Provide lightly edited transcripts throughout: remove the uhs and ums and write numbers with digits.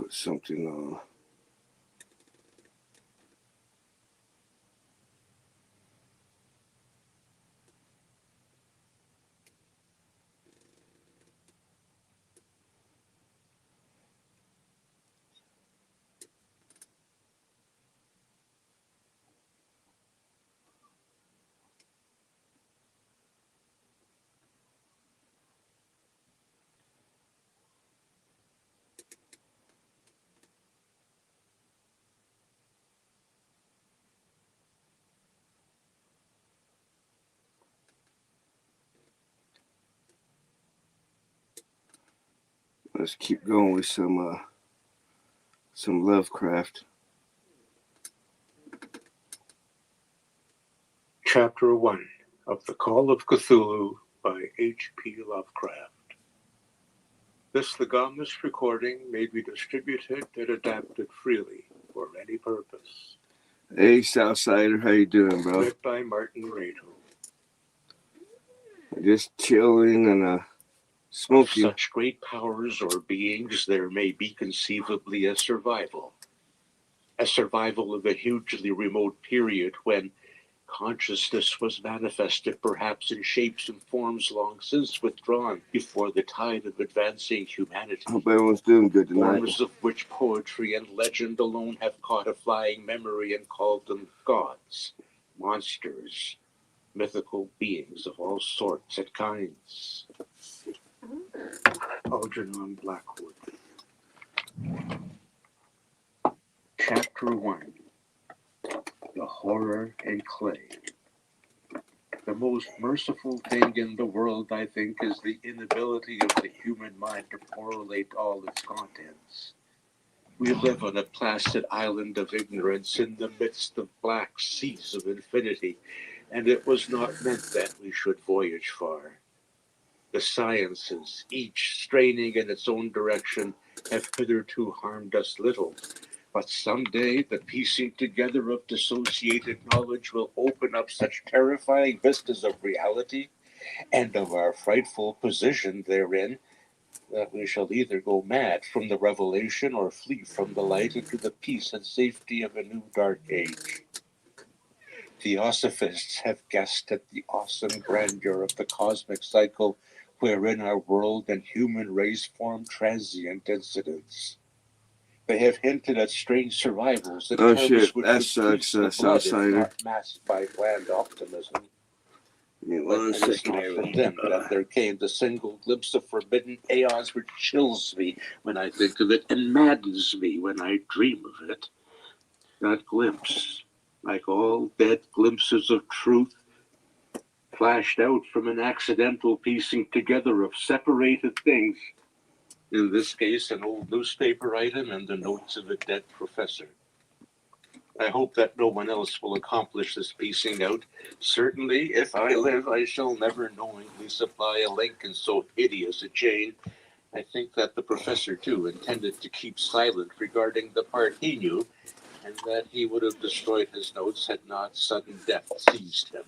put something on. Let's keep going with some Lovecraft. Chapter 1 of The Call of Cthulhu by H.P. Lovecraft. This legamus recording may be distributed and adapted freely for any purpose. Hey, Southsider, how you doing, bro? Read by Martin Rado. Just chilling and smoking. Of such great powers or beings, there may be conceivably a survival of a hugely remote period when consciousness was manifested perhaps in shapes and forms long since withdrawn before the tide of advancing humanity. Hope everyone's doing good tonight. Forms of which poetry and legend alone have caught a flying memory and called them gods, monsters, mythical beings of all sorts and kinds. Algernon Blackwood. Chapter 1. The Horror in Clay. The most merciful thing in the world, I think, is the inability of the human mind to correlate all its contents. We live on a placid island of ignorance in the midst of black seas of infinity, and it was not meant that we should voyage far. The sciences, each straining in its own direction, have hitherto harmed us little. But someday the piecing together of dissociated knowledge will open up such terrifying vistas of reality and of our frightful position therein that we shall either go mad from the revelation or flee from the light into the peace and safety of a new dark age. Theosophists have guessed at the awesome grandeur of the cosmic cycle wherein our world and human race form transient incidents. They have hinted at strange survivals and terms which that would sucks, freeze the blood if Southsider. not masked by bland optimism. Yeah, But one it is second not here. from them that there came the single glimpse of forbidden aeons which chills me when I think of it and maddens me when I dream of it. That glimpse, like all dead glimpses of truth, flashed out from an accidental piecing together of separated things. In this case, an old newspaper item and the notes of a dead professor. I hope that no one else will accomplish this piecing out. Certainly, if I live, I shall never knowingly supply a link in so hideous a chain. I think that the professor, too, intended to keep silent regarding the part he knew, and that he would have destroyed his notes had not sudden death seized him.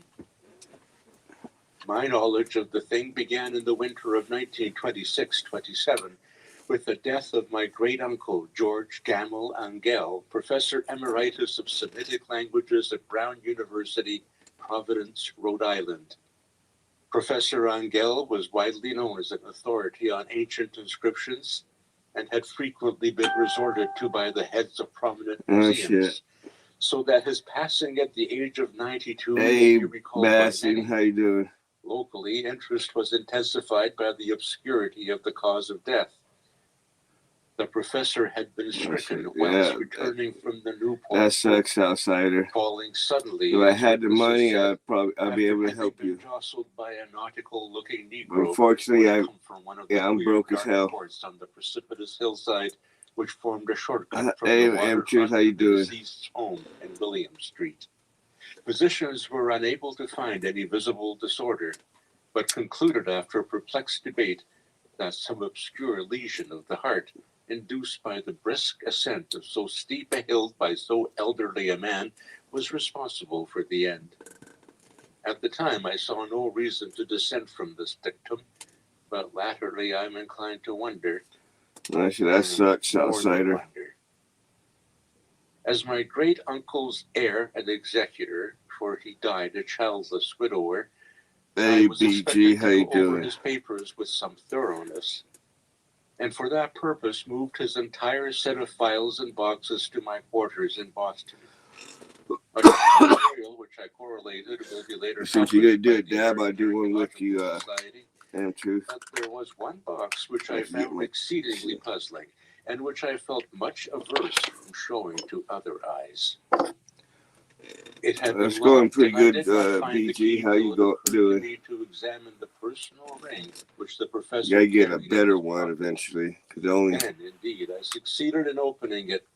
My knowledge of the thing began in the winter of 1926-27, with the death of my great-uncle, George Gamel Angell, Professor Emeritus of Semitic Languages at Brown University, Providence, Rhode Island. Professor Angell was widely known as an authority on ancient inscriptions and had frequently been resorted to by the heads of prominent museums, so that his passing at the age of 92 may be recalled by many. How you doing? Locally, interest was intensified by the obscurity of the cause of death. The professor had been stricken whilst returning from the Newport. That sucks, Outsider. Falling suddenly. If I had the money, I'd be able to help you. Jostled by a nautical-looking Negro. Unfortunately, I'm broke as hell. On the precipitous hillside, which formed a shortcut from the waterfront amateurs, how you doing? Deceased's home in William Street. Physicians were unable to find any visible disorder, but concluded after a perplexed debate that some obscure lesion of the heart, induced by the brisk ascent of so steep a hill by so elderly a man, was responsible for the end. At the time, I saw no reason to dissent from this dictum, but latterly I'm inclined to wonder Actually, that sucks, More than outsider. wonder. As my great uncle's heir and executor, for he died a childless widower, Hey, I was BG, expected how to you go over doing? his papers with some thoroughness, and for that purpose moved his entire set of files and boxes to my quarters in Boston. Much of the material which I correlated will be later Since you're gonna published do by a the dab, I'll do one with American you, Archaeological Society. Damn Truth. But there was one box which I Let's get found my exceedingly shit. puzzling, and which I felt much averse from showing to other eyes. It had It's been going locked, pretty and I good, did not find the BG. key How till you it go occurred to doing? me to examine the personal ring which the You professor gotta get a carried in better his one pocket. eventually, cause only. And indeed, I succeeded in opening it,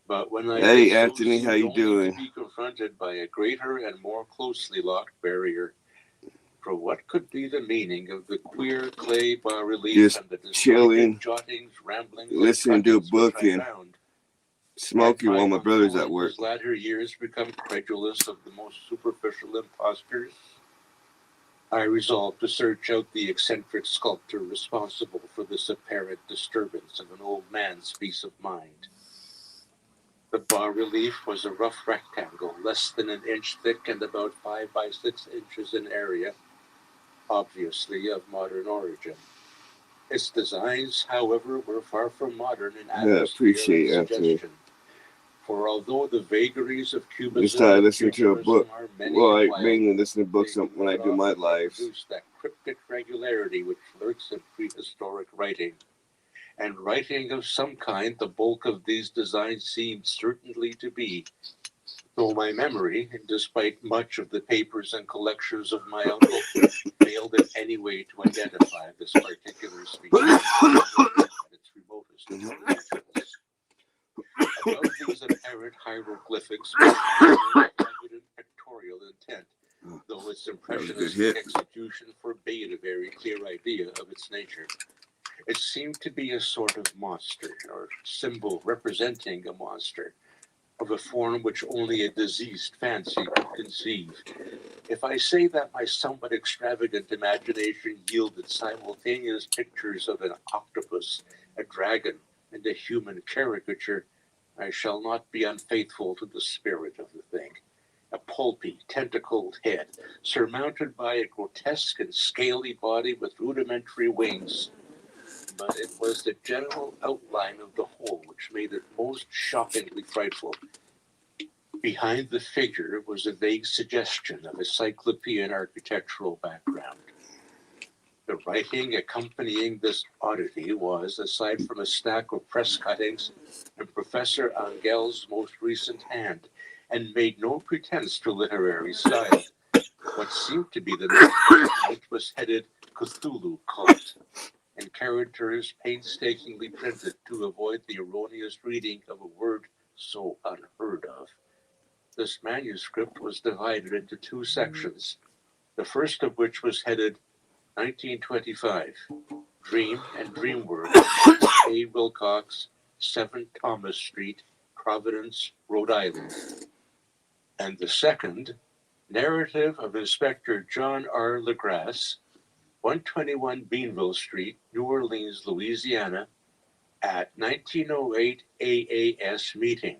but when I Hey, did so, Anthony, how seemed you only to doing? be confronted by a greater and more closely locked barrier. For what could be the meaning of the queer clay bas-relief Just and the disjointed chilling, jottings, ramblings, and listening to a cuttings book, which I and found? smoking Had while my my brother's uncle at in work. his latter years become credulous of the most superficial impostors? I resolved to search out the eccentric sculptor responsible for this apparent disturbance of an old man's peace of mind. The bas-relief was a rough rectangle, less than an inch thick and about 5 by 6 inches in area, obviously of modern origin. Its designs, however, were far from modern in Yeah, atmosphere appreciate and Anthony. suggestion. For although the vagaries of We Cubism started and listening to a book. Futurism are many Well, and I wild, mainly listen to they books do when I not do my often lives. reproduce that cryptic regularity which lurks in prehistoric writing. And writing of some kind the bulk of these designs seemed certainly to be, though my memory, despite much of the papers and collections of my uncle, failed in any way to identify this particular species at its remotest origins. Above these apparent hieroglyphics was evident pictorial intent, though its That was a good impressionistic hit. execution forbade a very clear idea of its nature. It seemed to be a sort of monster, or symbol representing a monster, of a form which only a diseased fancy could conceive. If I say that my somewhat extravagant imagination yielded simultaneous pictures of an octopus, a dragon, and a human caricature, I shall not be unfaithful to the spirit of the thing. A pulpy, tentacled head, surmounted by a grotesque and scaly body with rudimentary wings. But it was the general outline of the whole which made it most shockingly frightful. Behind the figure was a vague suggestion of a cyclopean architectural background. The writing accompanying this oddity was, aside from a stack of press cuttings, in Professor Angel's most recent hand, and made no pretense to literary style. What seemed to be the document was headed Cthulhu Cult, and characters painstakingly printed to avoid the erroneous reading of a word so unheard of. This manuscript was divided into two sections, the first of which was headed 1925, Dream and Dreamwork, A. Wilcox, 7 Thomas Street, Providence, Rhode Island. And the second, Narrative of Inspector John R. LeGrasse, 121 Beanville Street, New Orleans, Louisiana, at 1908 AAS meeting.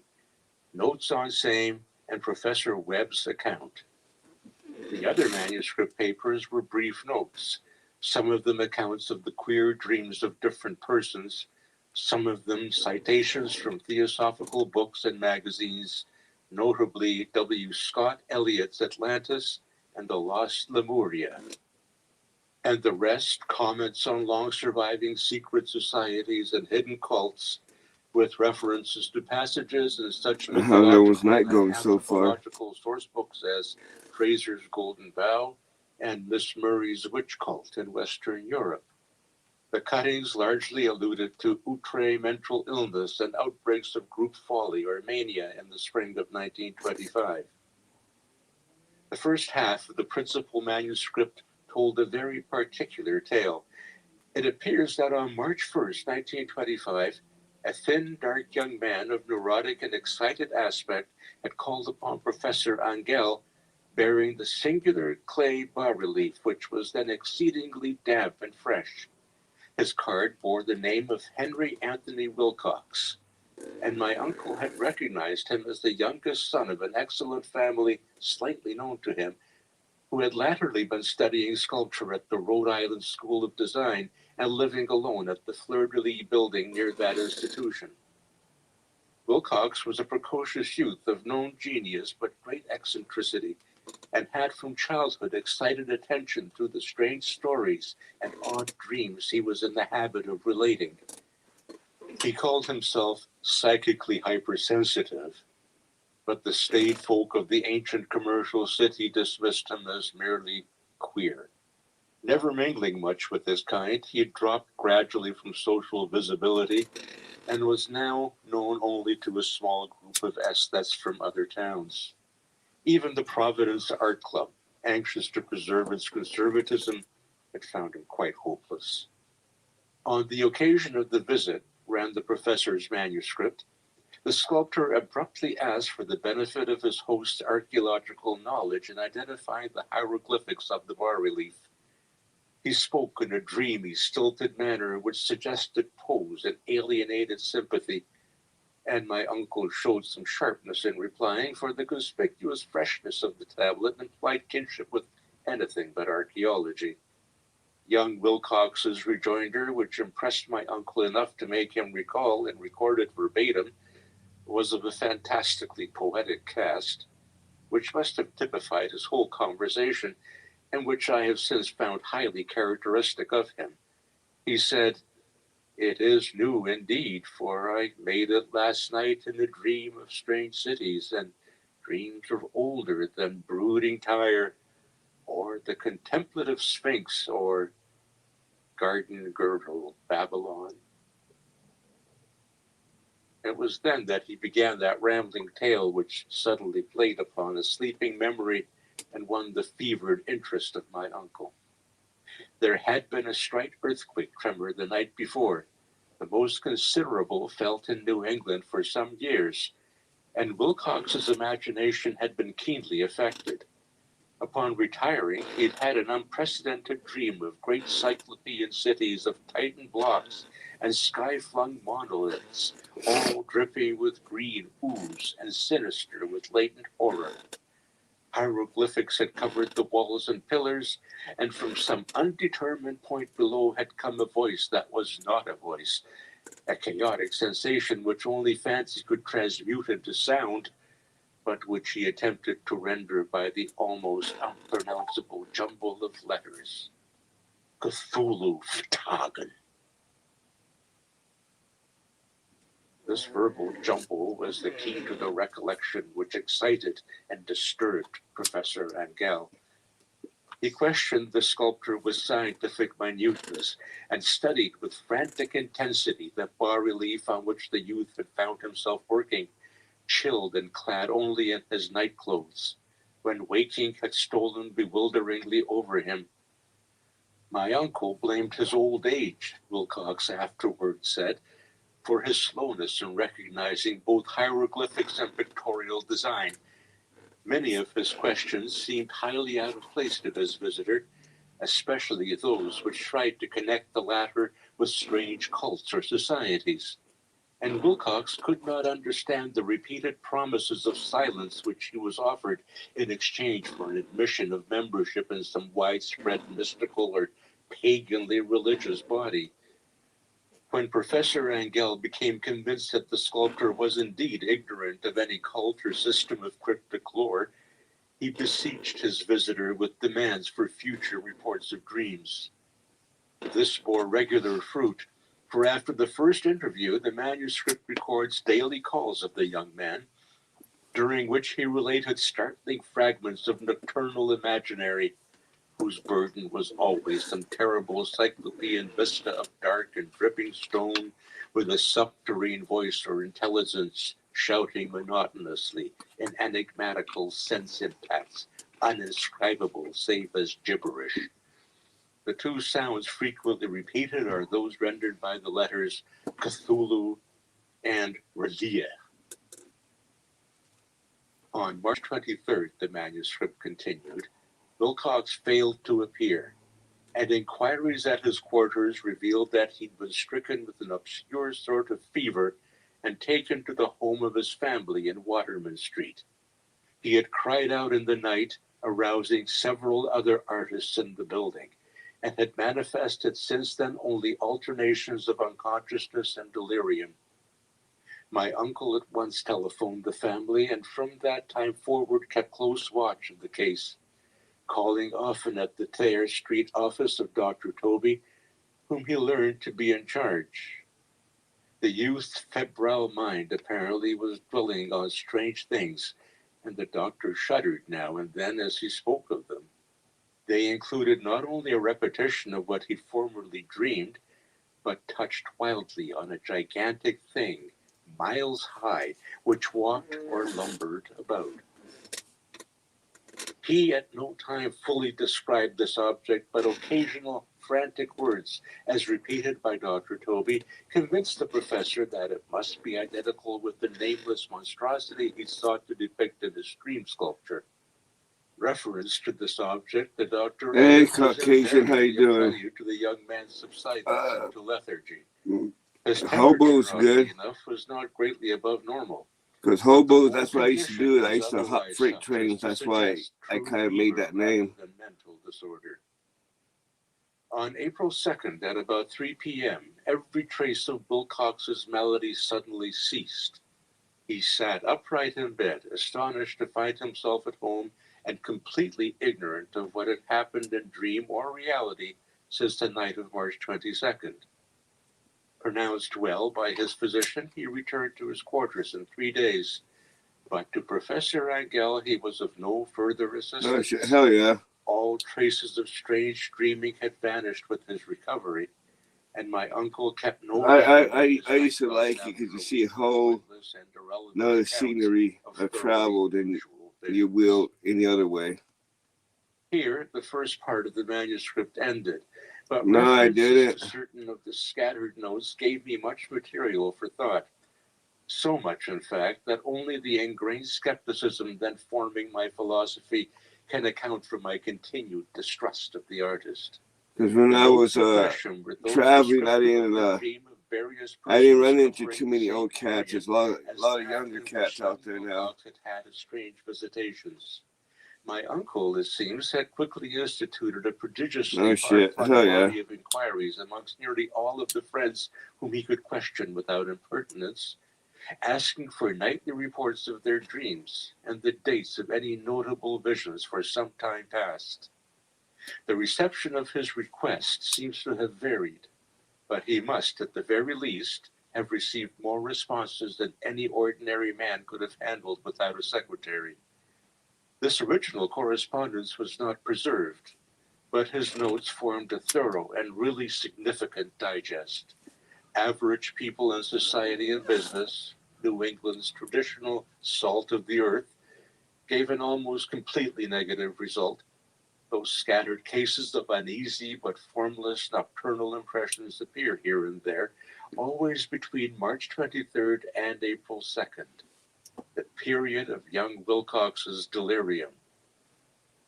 Notes on same and Professor Webb's account. The other manuscript papers were brief notes, some of them accounts of the queer dreams of different persons, some of them citations from theosophical books and magazines, notably W. Scott Eliot's Atlantis and the Lost Lemuria. And the rest comments on long-surviving secret societies and hidden cults, with references to passages in such How's everyone's mythological night and going so far? anthropological source books as Fraser's Golden Bough and Miss Murray's Witch Cult in Western Europe. The cuttings largely alluded to outre mental illness and outbreaks of group folly or mania in the spring of 1925. The first half of the principal manuscript told a very particular tale. It appears that on March 1st, 1925, a thin, dark young man of neurotic and excited aspect had called upon Professor Angel, bearing the singular clay bas-relief, which was then exceedingly damp and fresh. His card bore the name of Henry Anthony Wilcox, and my uncle had recognized him as the youngest son of an excellent family slightly known to him, who had latterly been studying sculpture at the Rhode Island School of Design and living alone at the Fleur-de-Lis building near that institution. Wilcox was a precocious youth of known genius but great eccentricity, and had from childhood excited attention through the strange stories and odd dreams he was in the habit of relating. He called himself psychically hypersensitive, but the staid folk of the ancient commercial city dismissed him as merely queer. Never mingling much with his kind, he had dropped gradually from social visibility and was now known only to a small group of aesthetes from other towns. Even the Providence Art Club, anxious to preserve its conservatism, had found him quite hopeless. On the occasion of the visit, ran the professor's manuscript, the sculptor abruptly asked for the benefit of his host's archaeological knowledge in identifying the hieroglyphics of the bas-relief. He spoke in a dreamy, stilted manner which suggested pose and alienated sympathy, and my uncle showed some sharpness in replying, for the conspicuous freshness of the tablet implied kinship with anything but archaeology. Young Wilcox's rejoinder, which impressed my uncle enough to make him recall and record it verbatim, was of a fantastically poetic cast, which must have typified his whole conversation, and which I have since found highly characteristic of him. He said, "It is new indeed, for I made it last night in a dream of strange cities, and dreams are older than brooding Tyre, or the contemplative Sphinx, or garden girdle Babylon." It was then that he began that rambling tale which suddenly played upon a sleeping memory and won the fevered interest of my uncle. There had been a slight earthquake tremor the night before, the most considerable felt in New England for some years, and Wilcox's imagination had been keenly affected. Upon retiring, he'd had an unprecedented dream of great cyclopean cities of Titan blocks and sky-flung monoliths, all dripping with green ooze and sinister with latent horror. Hieroglyphics had covered the walls and pillars, and from some undetermined point below had come a voice that was not a voice, a chaotic sensation which only fancy could transmute into sound, but which he attempted to render by the almost unpronounceable jumble of letters. Cthulhu Ftagen. This verbal jumble was the key to the recollection which excited and disturbed Professor Angell. He questioned the sculptor with scientific minuteness and studied with frantic intensity the bas-relief on which the youth had found himself working, chilled and clad only in his night clothes, when waking had stolen bewilderingly over him. My uncle blamed his old age, Wilcox afterward said, for his slowness in recognizing both hieroglyphics and pictorial design. Many of his questions seemed highly out of place to his visitor, especially those which tried to connect the latter with strange cults or societies. And Wilcox could not understand the repeated promises of silence which he was offered in exchange for an admission of membership in some widespread mystical or paganly religious body. When Professor Angell became convinced that the sculptor was indeed ignorant of any cult or system of cryptic lore, he beseeched his visitor with demands for future reports of dreams. This bore regular fruit, for after the first interview, the manuscript records daily calls of the young man, during which he related startling fragments of nocturnal imaginary, whose burden was always some terrible cyclopean vista of dark and dripping stone, with a subterranean voice or intelligence shouting monotonously in enigmatical sense impacts, uninscribable save as gibberish. The two sounds frequently repeated are those rendered by the letters Cthulhu and Relia. On March 23rd, the manuscript continued, Wilcox failed to appear. and inquiries at his quarters revealed that he'd been stricken with an obscure sort of fever and taken to the home of his family in Waterman Street. He had cried out in the night, arousing several other artists in the building, and had manifested since then only alternations of unconsciousness and delirium. My uncle at once telephoned the family, and from that time forward kept close watch of the case, calling often at the Thayer Street office of Dr. Toby, whom he learned to be in charge. The youth's febrile mind apparently was dwelling on strange things, and the doctor shuddered now and then as he spoke of them. They included not only a repetition of what he'd formerly dreamed, but touched wildly on a gigantic thing, miles high, which walked or lumbered about. He at no time fully described this object, but occasional frantic words, as repeated by Dr. Toby, convinced the professor that it must be identical with the nameless monstrosity he sought to depict in his dream sculpture. Reference to this object, the doctor Hey, added, was Caucasian, how you invariably a doing? prelude to the young man's subsidence into lethargy. His Hobo's temperature, good. oddly enough, was not greatly above normal. Because hobos, that's what I used to do. I used to hot freight trains. That's why I kind of made that name. Than mental disorder. On April 2nd at about 3 p.m., every trace of Wilcox's malady suddenly ceased. He sat upright in bed, astonished to find himself at home and completely ignorant of what had happened in dream or reality since the night of March 22nd. Pronounced well by his physician, he returned to his quarters in 3 days. But to Professor Angell, he was of no further assistance. Oh, shit. Hell yeah. All traces of strange dreaming had vanished with his recovery, and my uncle kept no I used to like it because you see a whole another scenery of travel than you will any other way. Here, the first part of the manuscript ended, but No, I references didn't. to certain of the scattered notes gave me much material for thought. So much, in fact, that only the ingrained skepticism then forming my philosophy can account for my continued distrust of the artist. Because when I was traveling, I didn't run into too many old cats. There's a lot of younger cats out there now. Had strange visitations. My uncle, it seems, had quickly instituted a prodigiously body of inquiries amongst nearly all of the friends whom he could question without impertinence, asking for nightly reports of their dreams and the dates of any notable visions for some time past. The reception of his request seems to have varied, but he must, at the very least, have received more responses than any ordinary man could have handled without a secretary. This original correspondence was not preserved, but his notes formed a thorough and really significant digest. Average people in society and business, New England's traditional salt of the earth, gave an almost completely negative result. Those scattered cases of uneasy but formless nocturnal impressions appear here and there, always between March 23rd and April 2nd, the period of young Wilcox's delirium.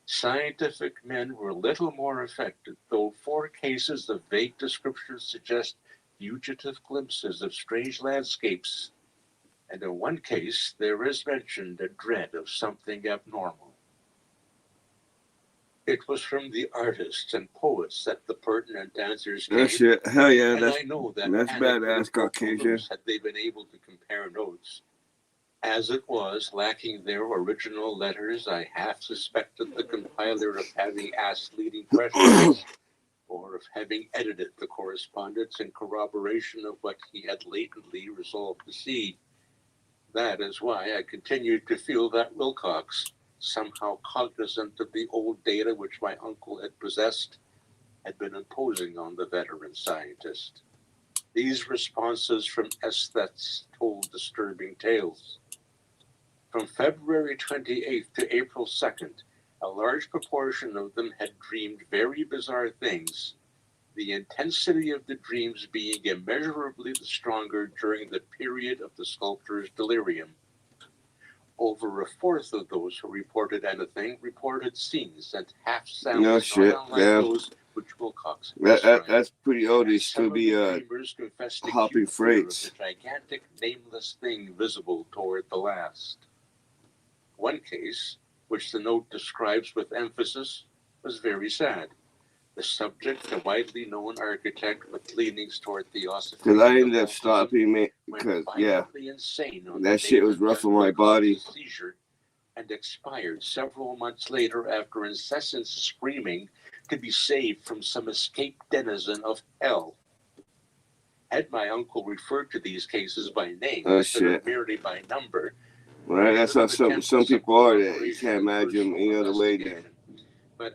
Scientific men were little more affected, though 4 cases of vague descriptions suggest fugitive glimpses of strange landscapes, and in one case there is mentioned a dread of something abnormal. It was from the artists and poets that the pertinent answers came. That shit, hell yeah, and I know that that's badass, Caucasian. Had they been able to compare notes. As it was, lacking their original letters, I half suspected the compiler of having asked leading questions, or of having edited the correspondence in corroboration of what he had latently resolved to see. That is why I continued to feel that Wilcox, somehow cognizant of the old data which my uncle had possessed, had been imposing on the veteran scientist. These responses from aesthetes told disturbing tales. From February 28th to April 2nd, a large proportion of them had dreamed very bizarre things, the intensity of the dreams being immeasurably the stronger during the period of the sculptor's delirium. Over a fourth of those who reported anything reported scenes and half sounds no shit, unlike yeah. those which Wilcox That's pretty old. They still be hopping freights. A gigantic nameless thing visible toward the last. One case, which the note describes with emphasis, was very sad. The subject, a widely known architect with leanings toward theosophy. Because I ended up stopping me because that shit was rough on my body. Seizure and expired several months later after incessant screaming to be saved from some escaped denizen of hell. Had my uncle referred to these cases by name instead of merely by number, right? That's how some people are. That you can't imagine any other way than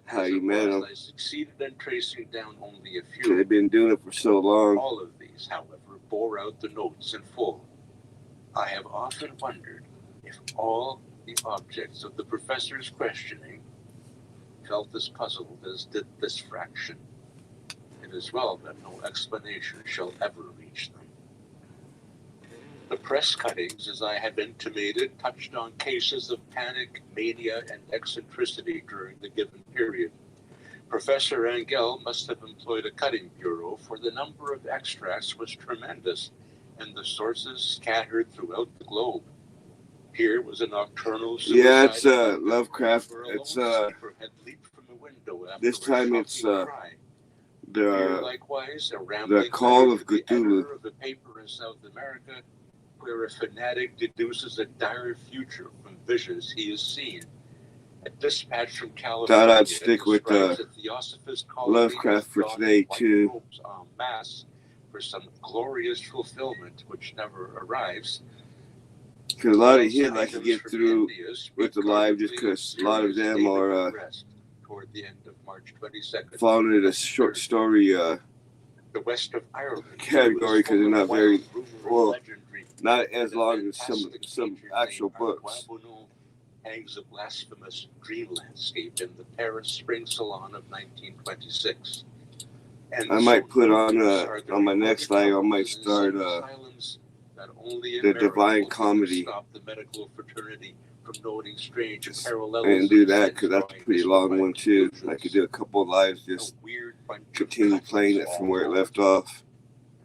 how you met them. I succeeded in tracing down only a few. They've been doing it for so long. All of these, however, bore out the notes in full. I have often wondered if all the objects of the professor's questioning felt as puzzled as did this fraction. It is well that no explanation shall ever reach them. The press cuttings, as I have intimated, touched on cases of panic, mania, and eccentricity during the given period. Professor Angell must have employed a cutting bureau, for the number of extracts was tremendous, and the sources scattered throughout the globe. Here was a nocturnal suicide. Yeah, it's Lovecraft. It's this time it's the Call of Cthulhu. Of a paper in South America, where a fanatic deduces a dire future from visions he has seen. A dispatch from California. Thought I'd stick with Lovecraft for today too. En masse for some glorious fulfillment which never arrives. Because a lot of him I can get through with the live, just because a lot of them are toward the end of March 22nd. falling into the short story the west of Ireland category, because they're not very well, not as long as some actual books. Hangs a blasphemous dream landscape in the Paris Spring Salon of 1926. And I might put on my next live, I might start the Divine Comedy the medical fraternity from noting strange parallels and do that, because that's a pretty long one too. I could do a couple of lives, just continue playing it from where it left off.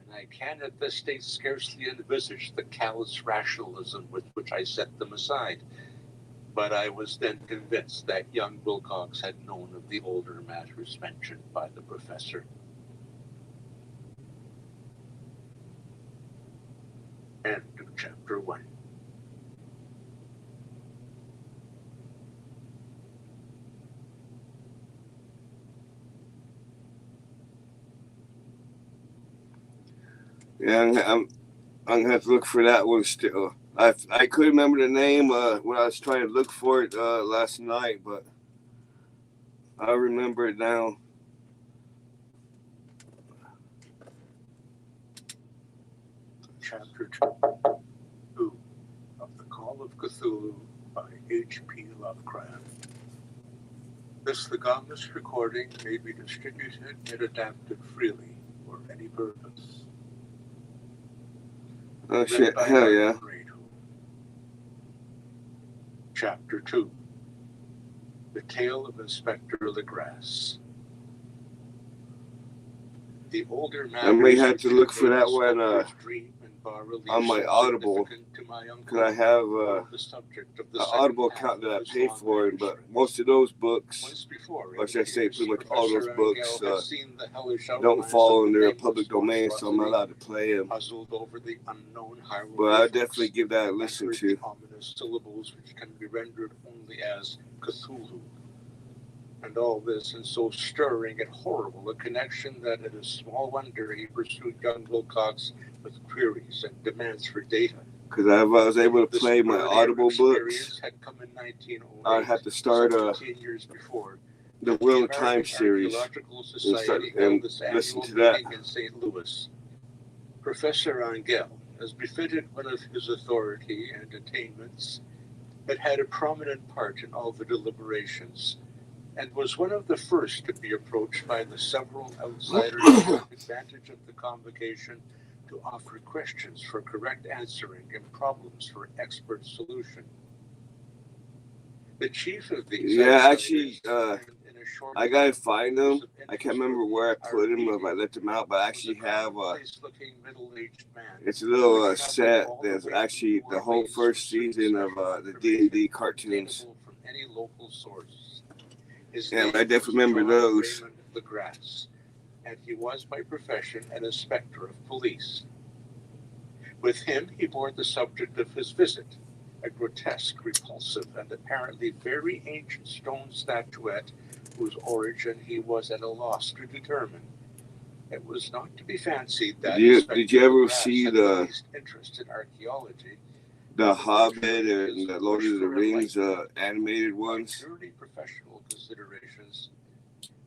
And I can at this stage scarcely envisage the callous rationalism with which I set them aside. But I was then convinced that young Wilcox had known of the older matters mentioned by the professor. End of chapter 1. Yeah, I'm gonna have to look for that one still. I couldn't remember the name when I was trying to look for it last night, but I remember it now. Chapter 2 of The Call of Cthulhu by H.P. Lovecraft. This legamus recording may be distributed and adapted freely for any purpose. Oh shit, hell yeah. Chapter 2 The Tale of Inspector Legrasse. The older man. I may have to look for that one on my Audible, because I have an Audible account that I pay for, but most of those books, or should I say pretty much all those books, don't fall under a public domain, so I'm not allowed to play them. But I'll definitely give that a listen to. Syllables which can be rendered only as Cthulhu. And all this in so stirring and horrible a connection that it is small wonder he pursued young Wilcox with queries and demands for data. Because I was able to play my Audible books, had come in 1908, I'd have to start 10 years before, the Wheel of Time series and listen to that. In St. Louis. Professor Angell, as befitted one of his authority and attainments, had a prominent part in all the deliberations, and was one of the first to be approached by the several outsiders who took advantage of the convocation to offer questions for correct answering and problems for expert solution. The chief of these actually, in a I gotta find them. I can't remember where I put them, if I left them out, but I actually have it's a little set that's actually the whole first season of the D&D cartoons. Yeah, I definitely remember those. And he was by profession an inspector of police. With him, he bore the subject of his visit, a grotesque, repulsive, and apparently very ancient stone statuette whose origin he was at a loss to determine. It was not to be fancied that did you ever see the interest in archaeology, the Hobbit and the Lord of the Rings animated ones? Purely professional considerations.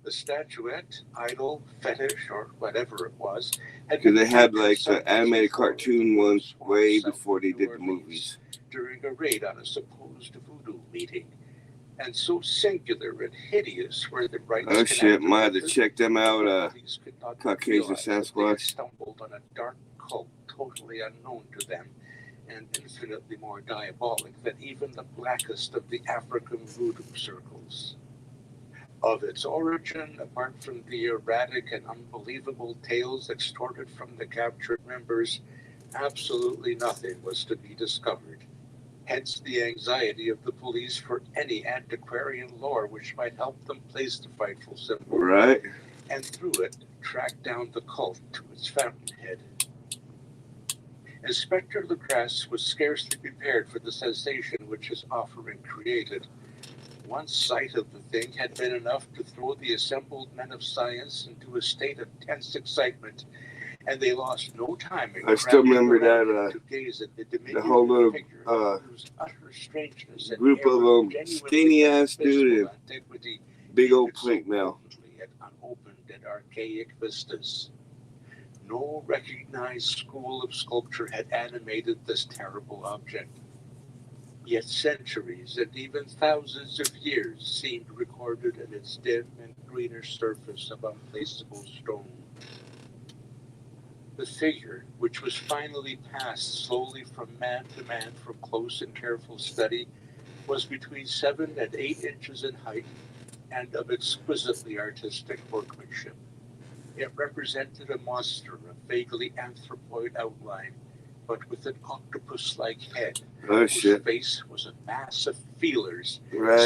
The statuette, idol, fetish, or whatever it was, because they had like the animated cartoon ones way before they did the movies. During a raid on a supposed voodoo meeting. And so singular and hideous were the rites. Oh shit, might have to check them out. Caucasian Sasquatch. Stumbled on a dark cult totally unknown to them and infinitely more diabolic than even the blackest of the African voodoo circles. Of its origin, apart from the erratic and unbelievable tales extorted from the captured members, absolutely nothing was to be discovered. Hence the anxiety of the police for any antiquarian lore which might help them place the frightful symbol. Right. And through it, track down the cult to its fountainhead. Inspector Legrasse was scarcely prepared for the sensation which his offering created. One sight of the thing had been enough to throw the assembled men of science into a state of tense excitement, and they lost no time in I still remember that to gaze at the whole little group of them, skinny ass dude and big old plate now. Unopened and archaic vistas. No recognized school of sculpture had animated this terrible object. Yet centuries and even thousands of years seemed recorded in its dim and greenish surface of unplaceable stone. The figure, which was finally passed slowly from man to man from close and careful study, was between 7 and 8 inches in height and of exquisitely artistic workmanship. It represented a monster of vaguely anthropoid outline, but with an octopus-like head, whose face was a mass of feelers,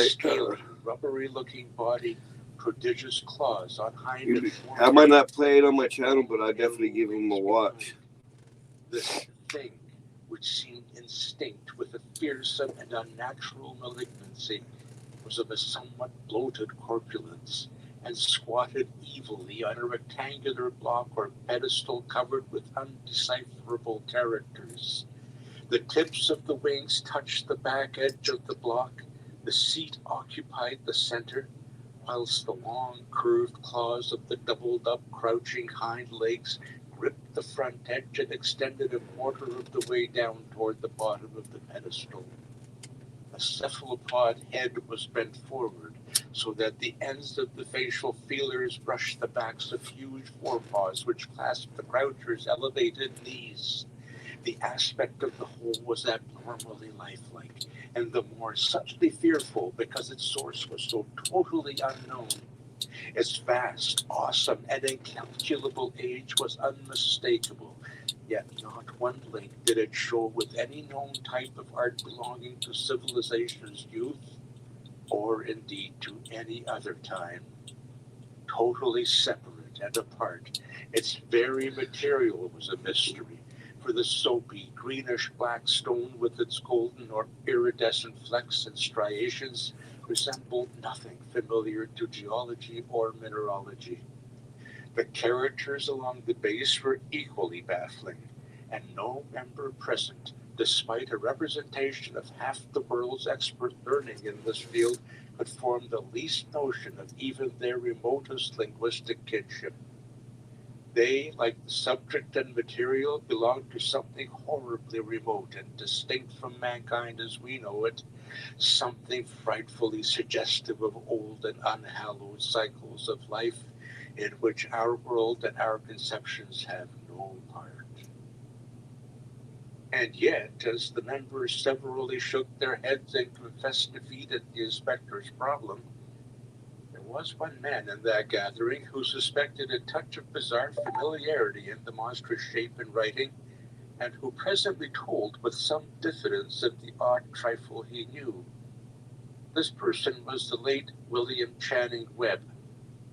scaly, rubbery-looking body, prodigious claws on hind and fore. I might not play it on my channel, but I definitely give him a watch. This thing, which seemed instinct with a fearsome and unnatural malignancy, was of a somewhat bloated corpulence, and squatted evilly on a rectangular block or pedestal covered with undecipherable characters. The tips of the wings touched the back edge of the block, the seat occupied the center, whilst the long curved claws of the doubled up crouching hind legs gripped the front edge and extended a quarter of the way down toward the bottom of the pedestal. A cephalopod head was bent forward, so that the ends of the facial feelers brushed the backs of huge forepaws which clasped the croucher's elevated knees. The aspect of the whole was abnormally lifelike, and the more subtly fearful because its source was so totally unknown. Its vast, awesome, and incalculable age was unmistakable, yet not one link did it show with any known type of art belonging to civilization's youth, or indeed to any other time. Totally separate and apart, its very material was a mystery, for the soapy, greenish-black stone with its golden or iridescent flecks and striations resembled nothing familiar to geology or mineralogy. The characters along the base were equally baffling, and no member present, despite a representation of half the world's expert learning in this field, could form the least notion of even their remotest linguistic kinship. They, like the subject and material, belonged to something horribly remote and distinct from mankind as we know it, something frightfully suggestive of old and unhallowed cycles of life in which our world and our conceptions have no part. And yet, as the members severally shook their heads and confessed defeat at the inspector's problem, there was one man in that gathering who suspected a touch of bizarre familiarity in the monstrous shape and writing, and who presently told with some diffidence of the odd trifle he knew. This person was the late William Channing Webb,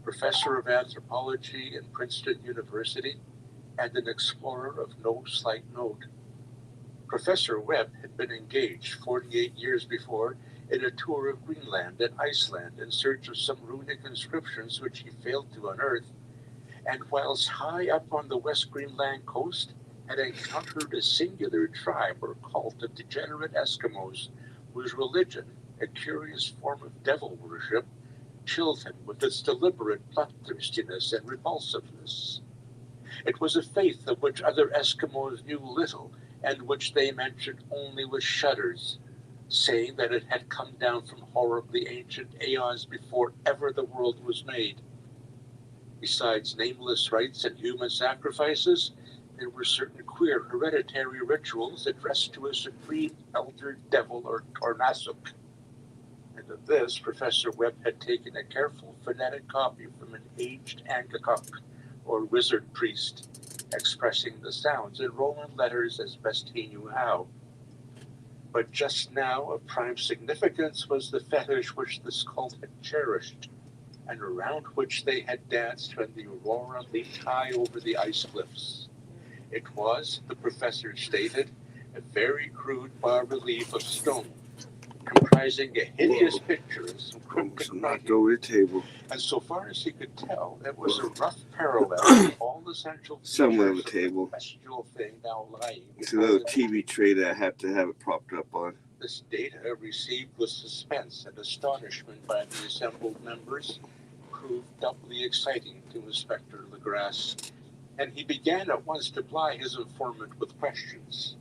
professor of anthropology in Princeton University and an explorer of no slight note. Professor Webb had been engaged 48 years before in a tour of Greenland and Iceland in search of some runic inscriptions which he failed to unearth, and whilst high up on the West Greenland coast had encountered a singular tribe or cult of degenerate Eskimos whose religion, a curious form of devil worship, chilled him with its deliberate bloodthirstiness and repulsiveness. It was a faith of which other Eskimos knew little, and which they mentioned only with shudders, saying that it had come down from horribly ancient aeons before ever the world was made. Besides nameless rites and human sacrifices, there were certain queer hereditary rituals addressed to a supreme elder devil or Tornasuk. And of this, Professor Webb had taken a careful phonetic copy from an aged Angakok, or wizard priest, expressing the sounds in Roman letters as best he knew how. But just now of prime significance was the fetish which this cult had cherished, and around which they had danced when the aurora leaped high over the ice cliffs. It was, the professor stated, a very crude bas-relief of stone, comprising a hideous picture of some crooked knocked over the table. And so far as he could tell, it was a rough parallel to all essential Somewhere on the features table. of the bestial thing now lying. It's a little TV tray that I have to have it propped up on. This data, received with suspense and astonishment by the assembled members, proved doubly exciting to Inspector Legrasse, and he began at once to ply his informant with questions.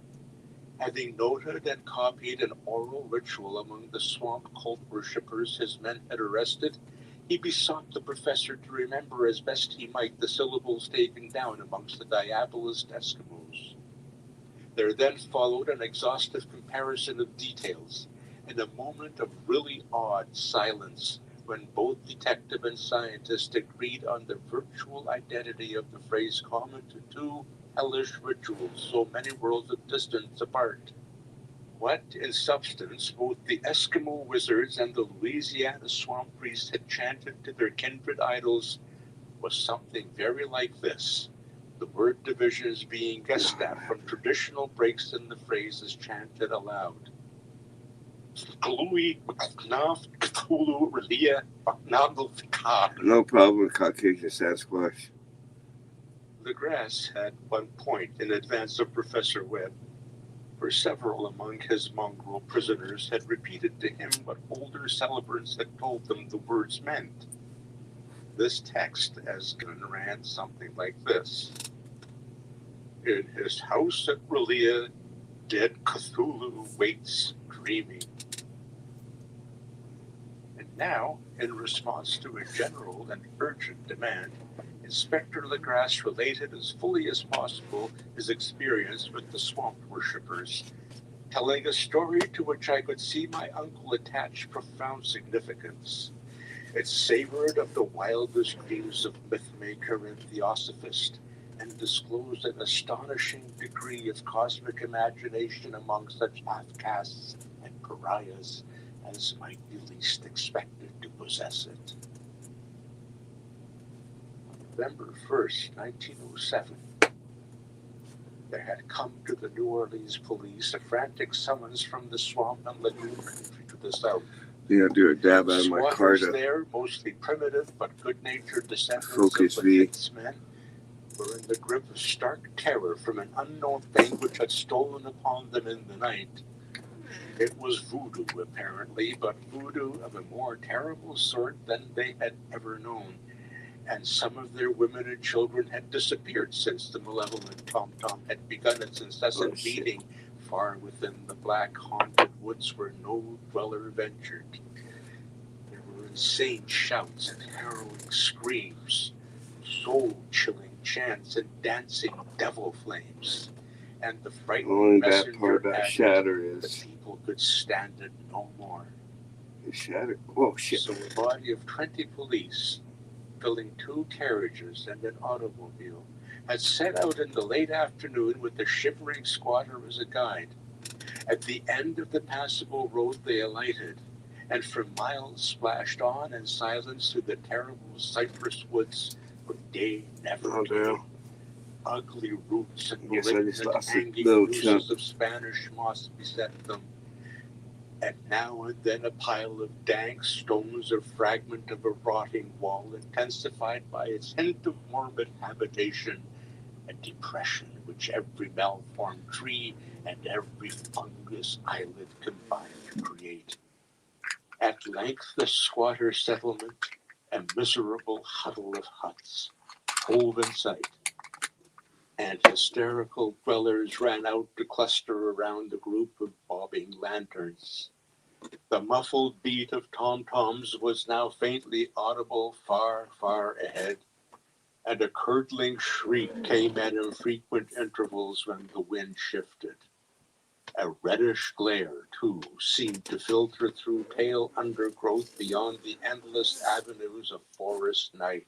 Having noted and copied an oral ritual among the swamp cult worshippers his men had arrested, he besought the professor to remember as best he might the syllables taken down amongst the diabolist Eskimos. There then followed an exhaustive comparison of details, and a moment of really odd silence when both detective and scientist agreed on the virtual identity of the phrase common to two hellish rituals so many worlds of distance apart. What, in substance, both the Eskimo wizards and the Louisiana swamp priests had chanted to their kindred idols was something very like this, the word divisions being guessed at from traditional breaks in the phrases chanted aloud. No problem, Caucasian Sasquatch. Legrasse had one point in advance of Professor Webb, for several among his mongrel prisoners had repeated to him what older celebrants had told them the words meant. This text, as given, ran something like this. In his house at R'lyeh, dead Cthulhu waits dreaming. And now, in response to a general and urgent demand, Inspector Legrasse related as fully as possible his experience with the swamp worshippers, telling a story to which I could see my uncle attach profound significance. It savored of the wildest dreams of mythmaker and theosophist, and disclosed an astonishing degree of cosmic imagination among such outcasts and pariahs as might be least expected to possess it. November 1st, 1907, there had come to the New Orleans police a frantic summons from the swamp and lagoon country to the south. Yeah, do a dab out of my car to there, mostly primitive but good-natured descendants Focus of V. Lafitte's men, were in the grip of stark terror from an unknown thing which had stolen upon them in the night. It was voodoo, apparently, but voodoo of a more terrible sort than they had ever known. And some of their women and children had disappeared since the malevolent tom-tom had begun its incessant beating far within the black haunted woods where no dweller ventured. There were insane shouts and harrowing screams, soul-chilling chants and dancing devil flames. And the frightened only that messenger part, that added, shatter the is. people could stand it no more. Shattered. Oh shit! So a body of 20 police, filling 2 carriages and an automobile, had set out in the late afternoon with the shivering squatter as a guide. At the end of the passable road they alighted, and for miles splashed on in silence through the terrible cypress woods where day never Oh came. damn! Ugly roots and Guess I malignant just lost a hanging little nooses chunk. of Spanish moss beset them, and now and then a pile of dank stones or fragment of a rotting wall, intensified by its hint of morbid habitation, a depression which every malformed tree and every fungus islet combined to create. At length the squatter settlement, a miserable huddle of huts, hove in sight, and hysterical dwellers ran out to cluster around the group of bobbing lanterns. The muffled beat of tom-toms was now faintly audible far, far ahead, and a curdling shriek came at infrequent intervals when the wind shifted. A reddish glare, too, seemed to filter through pale undergrowth beyond the endless avenues of forest night.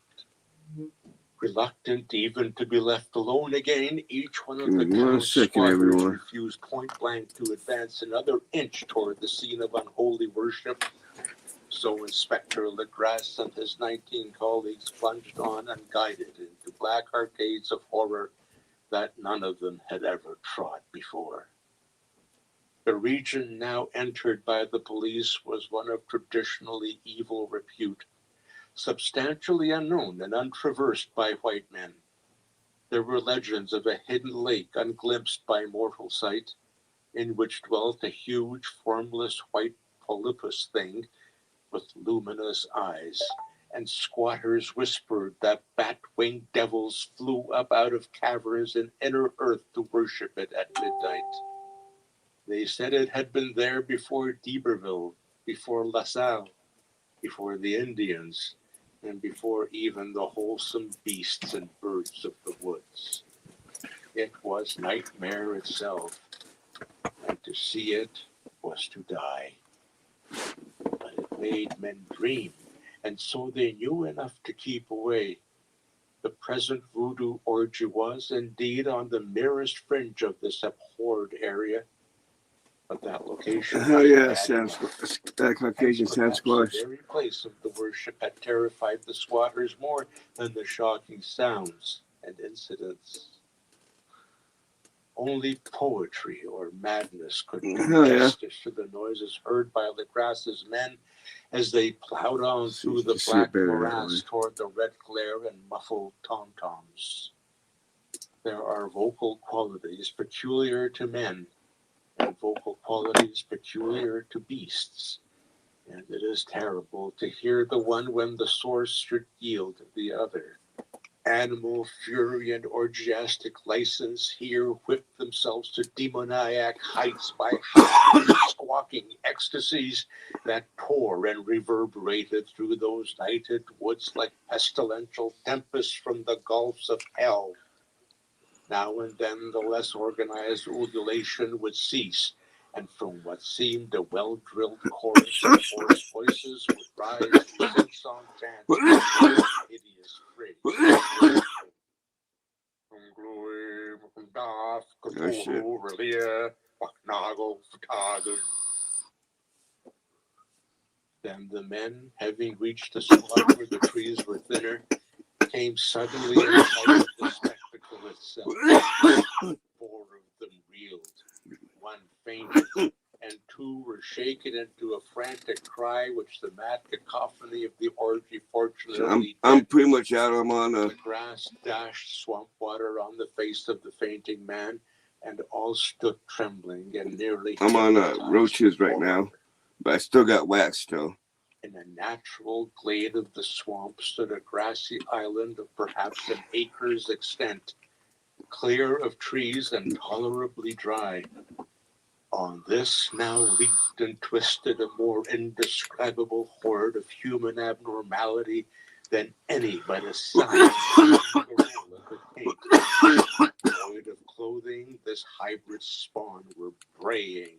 Reluctant even to be left alone again, each one of Give the me 1 town's second, squatters everyone. refused point blank to advance another inch toward the scene of unholy worship. So Inspector Legrasse and his 19 colleagues plunged on unguided into black arcades of horror that none of them had ever trod before. The region now entered by the police was one of traditionally evil repute, substantially unknown and untraversed by white men. There were legends of a hidden lake unglimpsed by mortal sight, in which dwelt a huge, formless white polypus thing with luminous eyes, and squatters whispered that bat-winged devils flew up out of caverns in inner earth to worship it at midnight. They said it had been there before d'Iberville, before La Salle, before the Indians, and before even the wholesome beasts and birds of the woods. It was nightmare itself, and to see it was to die. But it made men dream, and so they knew enough to keep away. The present voodoo orgy was indeed on the merest fringe of this abhorred area, but that location Hell was yeah, bad that Caucasian Perhaps Sasquatch. the very place of the worship had terrified the squatters more than the shocking sounds and incidents. Only poetry or madness could do Hell yeah. justice to the noises heard by Legrasse's men as they plowed on through the See it black better that morass way. toward the red glare and muffled tom-toms. There are vocal qualities peculiar to men and vocal qualities peculiar to beasts, and it is terrible to hear the one when the source should yield the other. Animal fury and orgiastic license here whip themselves to demoniac heights by howling, squawking ecstasies that tore and reverberated through those nighted woods like pestilential tempests from the gulfs of hell. Now and then the less organized ululation would cease, and from what seemed a well-drilled chorus of hoarse voices would rise sing-song chants of hideous phrase. Oh, shit. Then the men, having reached the spot where the trees were thinner, came suddenly in sight of the spectacle itself. 4 of them reeled, 1 fainted, and 2 were shaken into a frantic cry, which the mad cacophony of the orgy fortunately I'm pretty much out. I'm on The grass dashed swamp water on the face of the fainting man, and all stood trembling and nearly I'm on hypnotized roaches with right horror. now, but I still got wax still. In a natural glade of the swamp stood a grassy island of perhaps an acre's extent, clear of trees and tolerably dry. On this now leaped and twisted a more indescribable horde of human abnormality than any but a size gorilla could paint. Void of clothing, this hybrid spawn were braying,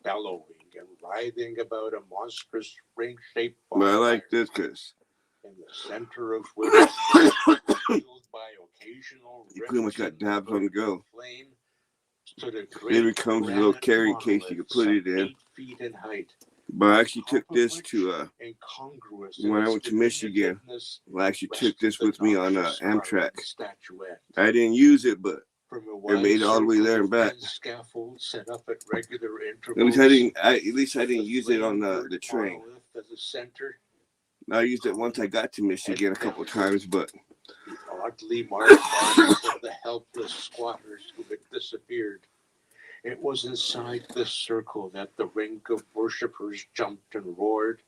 bellowing, and writhing about a monstrous ring-shaped But I bonfire, like this because in the center of which, fueled by occasional you pretty much got dabs on the go. flame, stood a It great becomes a little granite carrying case you monolith can put it some in. 8 feet in height, But I actually took top of this which, to incongruous when in I its went to Michigan. diminutiveness, I actually took rested this the with me on noxious Amtrak. scarlet statuette. I didn't use it, but From a it wide made it all the way circle there and of back. dense scaffolds set up at regular At intervals, least I didn't use it on the flame-girt train. monolith as a center, I used it once I got to Michigan a couple times, but the oddly marked bodies of the helpless squatters who had disappeared. It was inside this circle that the ring of worshippers jumped and roared,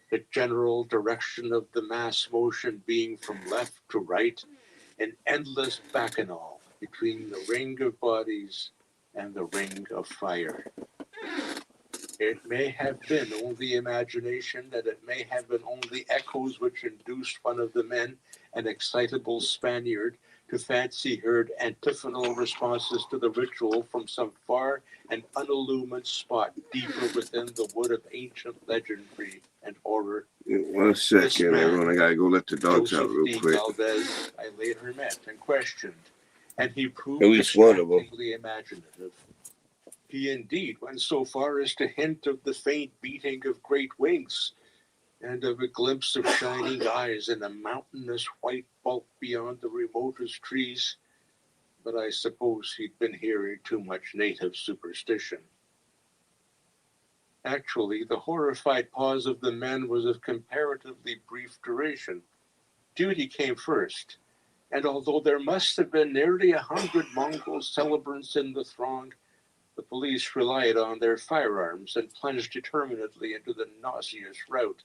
the general direction of the mass motion being from left to right, an endless bacchanal between the ring of bodies and the ring of fire. It may have been only imagination, that it may have been only echoes which induced one of the men, an excitable Spaniard, to fancy heard antiphonal responses to the ritual from some far and unillumined spot deeper within the wood of ancient legendary and horror. one second, everyone. I gotta go let the dogs out Joseph real D. quick. Valdez, I later met and questioned, and he proved At least one of them. distractingly imaginative. He indeed went so far as to hint of the faint beating of great wings, and of a glimpse of shining eyes in a mountainous white bulk beyond the remotest trees, but I suppose he'd been hearing too much native superstition. Actually, the horrified pause of the men was of comparatively brief duration. Duty came first, and although there must have been nearly 100 Mongol celebrants in the throng, the police relied on their firearms and plunged determinedly into the nauseous rout.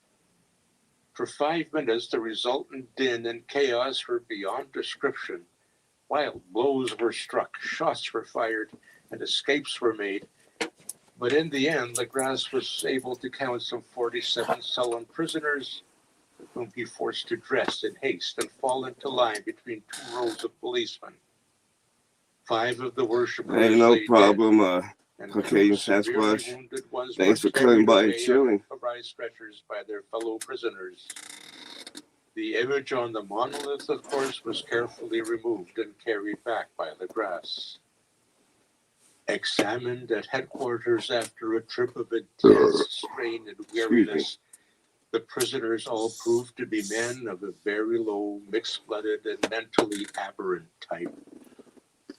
For 5 minutes, the resultant din and chaos were beyond description. Wild blows were struck, shots were fired, and escapes were made. But in the end, Legras was able to count some 47 sullen prisoners, whom he forced to dress in haste and fall into line between 2 rows of policemen. 5 of the worshippers Hey, no lay problem. dead, and Caucasian 2 severely Sasquatch. wounded ones Thanks were for coming carried by away and chilling. on improvised stretchers by their fellow prisoners. The image on the monolith, of course, was carefully removed and carried back by Legras. Examined at headquarters after a trip of intense strain and weariness, the prisoners all proved to be men of a very low, mixed-blooded, and mentally aberrant type.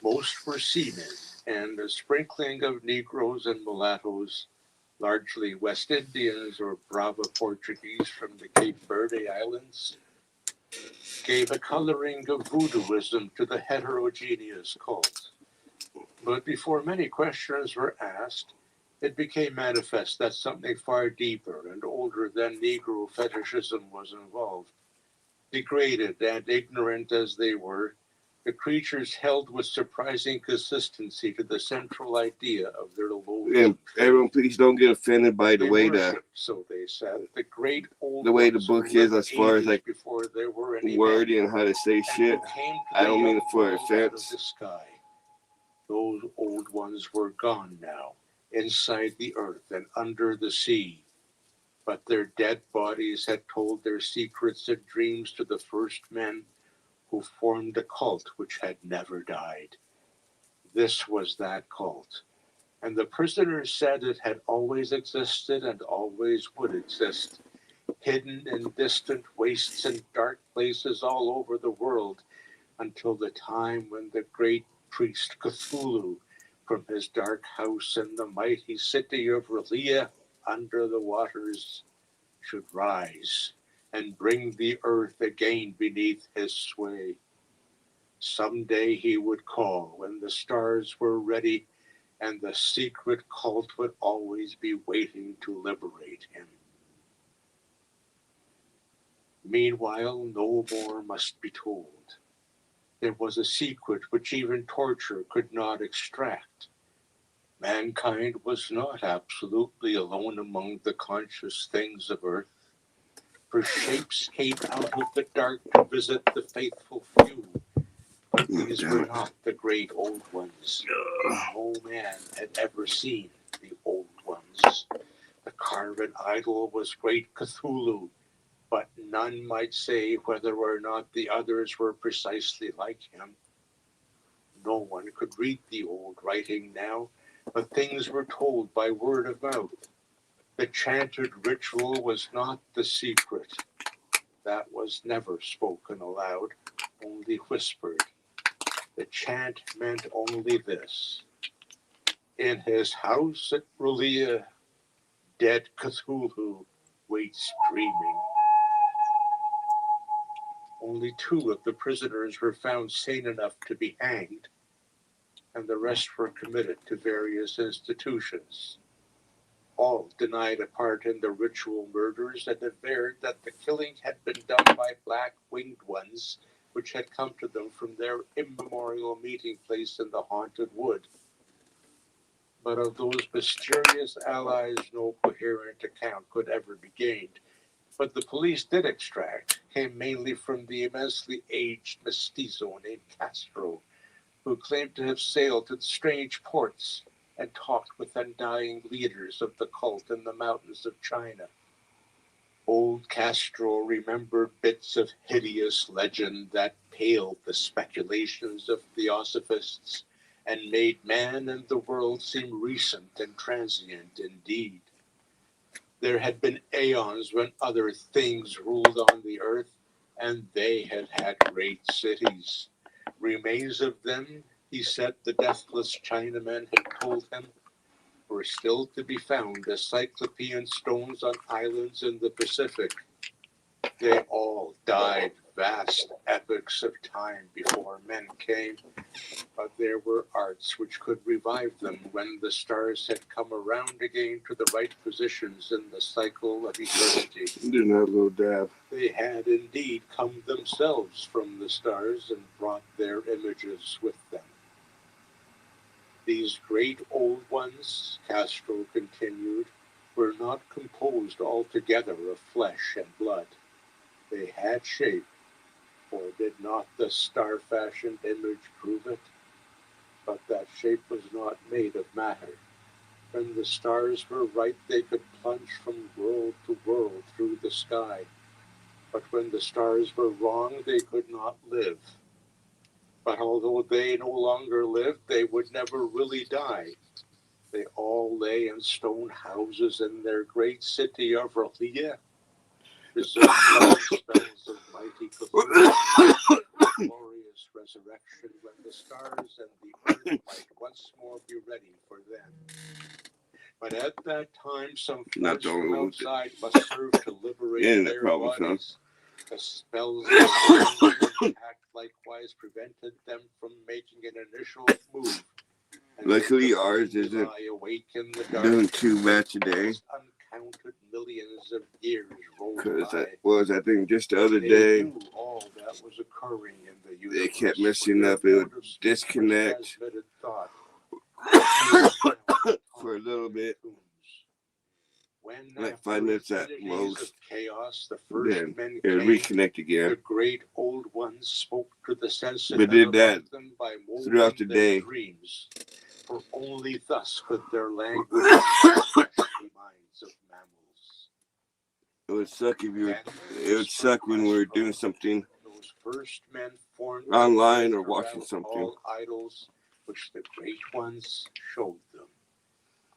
Most were seamen, and a sprinkling of Negroes and mulattoes, largely West Indians or Brava Portuguese from the Cape Verde Islands, gave a coloring of voodooism to the heterogeneous cult. But before many questions were asked, it became manifest that something far deeper and older than Negro fetishism was involved. Degraded and ignorant as they were, the creatures held with surprising consistency to the central idea of their loathsome And faith. everyone, please don't get offended by the They way worshipped, so they said, the great old the ones book who is lived as far as ages like before there were any wordy men, and how to say and shit. who came to I the don't mean young it for world out of offense. the sky. Those old ones were gone now, inside the earth and under the sea. But their dead bodies had told their secrets and dreams to the first men who formed a cult which had never died. This was that cult, and the prisoners said it had always existed and always would exist, hidden in distant wastes and dark places all over the world, until the time when the great priest Cthulhu, from his dark house in the mighty city of R'lyeh under the waters, should rise and bring the earth again beneath his sway. Someday he would call when the stars were ready, and the secret cult would always be waiting to liberate him. Meanwhile, no more must be told. There was a secret which even torture could not extract. Mankind was not absolutely alone among the conscious things of earth, for shapes came out of the dark to visit the faithful few. But these were not the great old ones. No man had ever seen the old ones. carven idol was great Cthulhu, but none might say whether or not the others were precisely like him. No one could read the old writing now, but things were told by word of mouth. The chanted ritual was not the secret. That was never spoken aloud, only whispered. The chant meant only this: in his house at R'lyeh, dead Cthulhu waits dreaming. Only 2 of the prisoners were found sane enough to be hanged, and the rest were committed to various institutions. All denied a part in the ritual murders and averred that the killing had been done by black-winged ones which had come to them from their immemorial meeting place in the haunted wood. But of those mysterious allies no coherent account could ever be gained. What the police did extract came mainly from the immensely aged mestizo named Castro, who claimed to have sailed to strange ports and talked with undying leaders of the cult in the mountains of China. Old Castro remembered bits of hideous legend that paled the speculations of theosophists and made man and the world seem recent and transient indeed. There had been aeons when other things ruled on the earth, and they had had great cities. Remains of them, he said the deathless Chinamen had told him, were still to be found as Cyclopean stones on islands in the Pacific. They all died vast epochs of time before men came, but there were arts which could revive them when the stars had come around again to the right positions in the cycle of eternity. Do not little dab. They had indeed come themselves from the stars and brought their images with them. These great old ones, Castro continued, were not composed altogether of flesh and blood. They had shape, for did not the star-fashioned image prove it? But that shape was not made of matter. When the stars were right, they could plunge from world to world through the sky. But when the stars were wrong, they could not live. But although they no longer lived, they would never really die. They all lay in stone houses in their great city of R'lyeh, preserved by the spells of mighty Cthulhu, glorious resurrection when the stars and the earth might once more be ready for them. But at that time, some force from outside must serve to liberate their bodies. The spells of the impact likewise prevented them from making an initial move. Luckily, ours isn't doing too bad today. Uncounted millions of years rolled Because by. that was, I think, just the other day, They knew all that was occurring in the universe. they kept messing up. It would disconnect for a little bit, When, like 5 minutes at days most. of chaos, the first Then men it would came. reconnect again. The great old ones spoke to the sensitive But did that about them by throughout the their day. dreams, for only thus could their language touch the minds of mammals. It would suck if you were, it would suck when we were doing something Those first men formed online or watching something. all idols which the great ones showed them.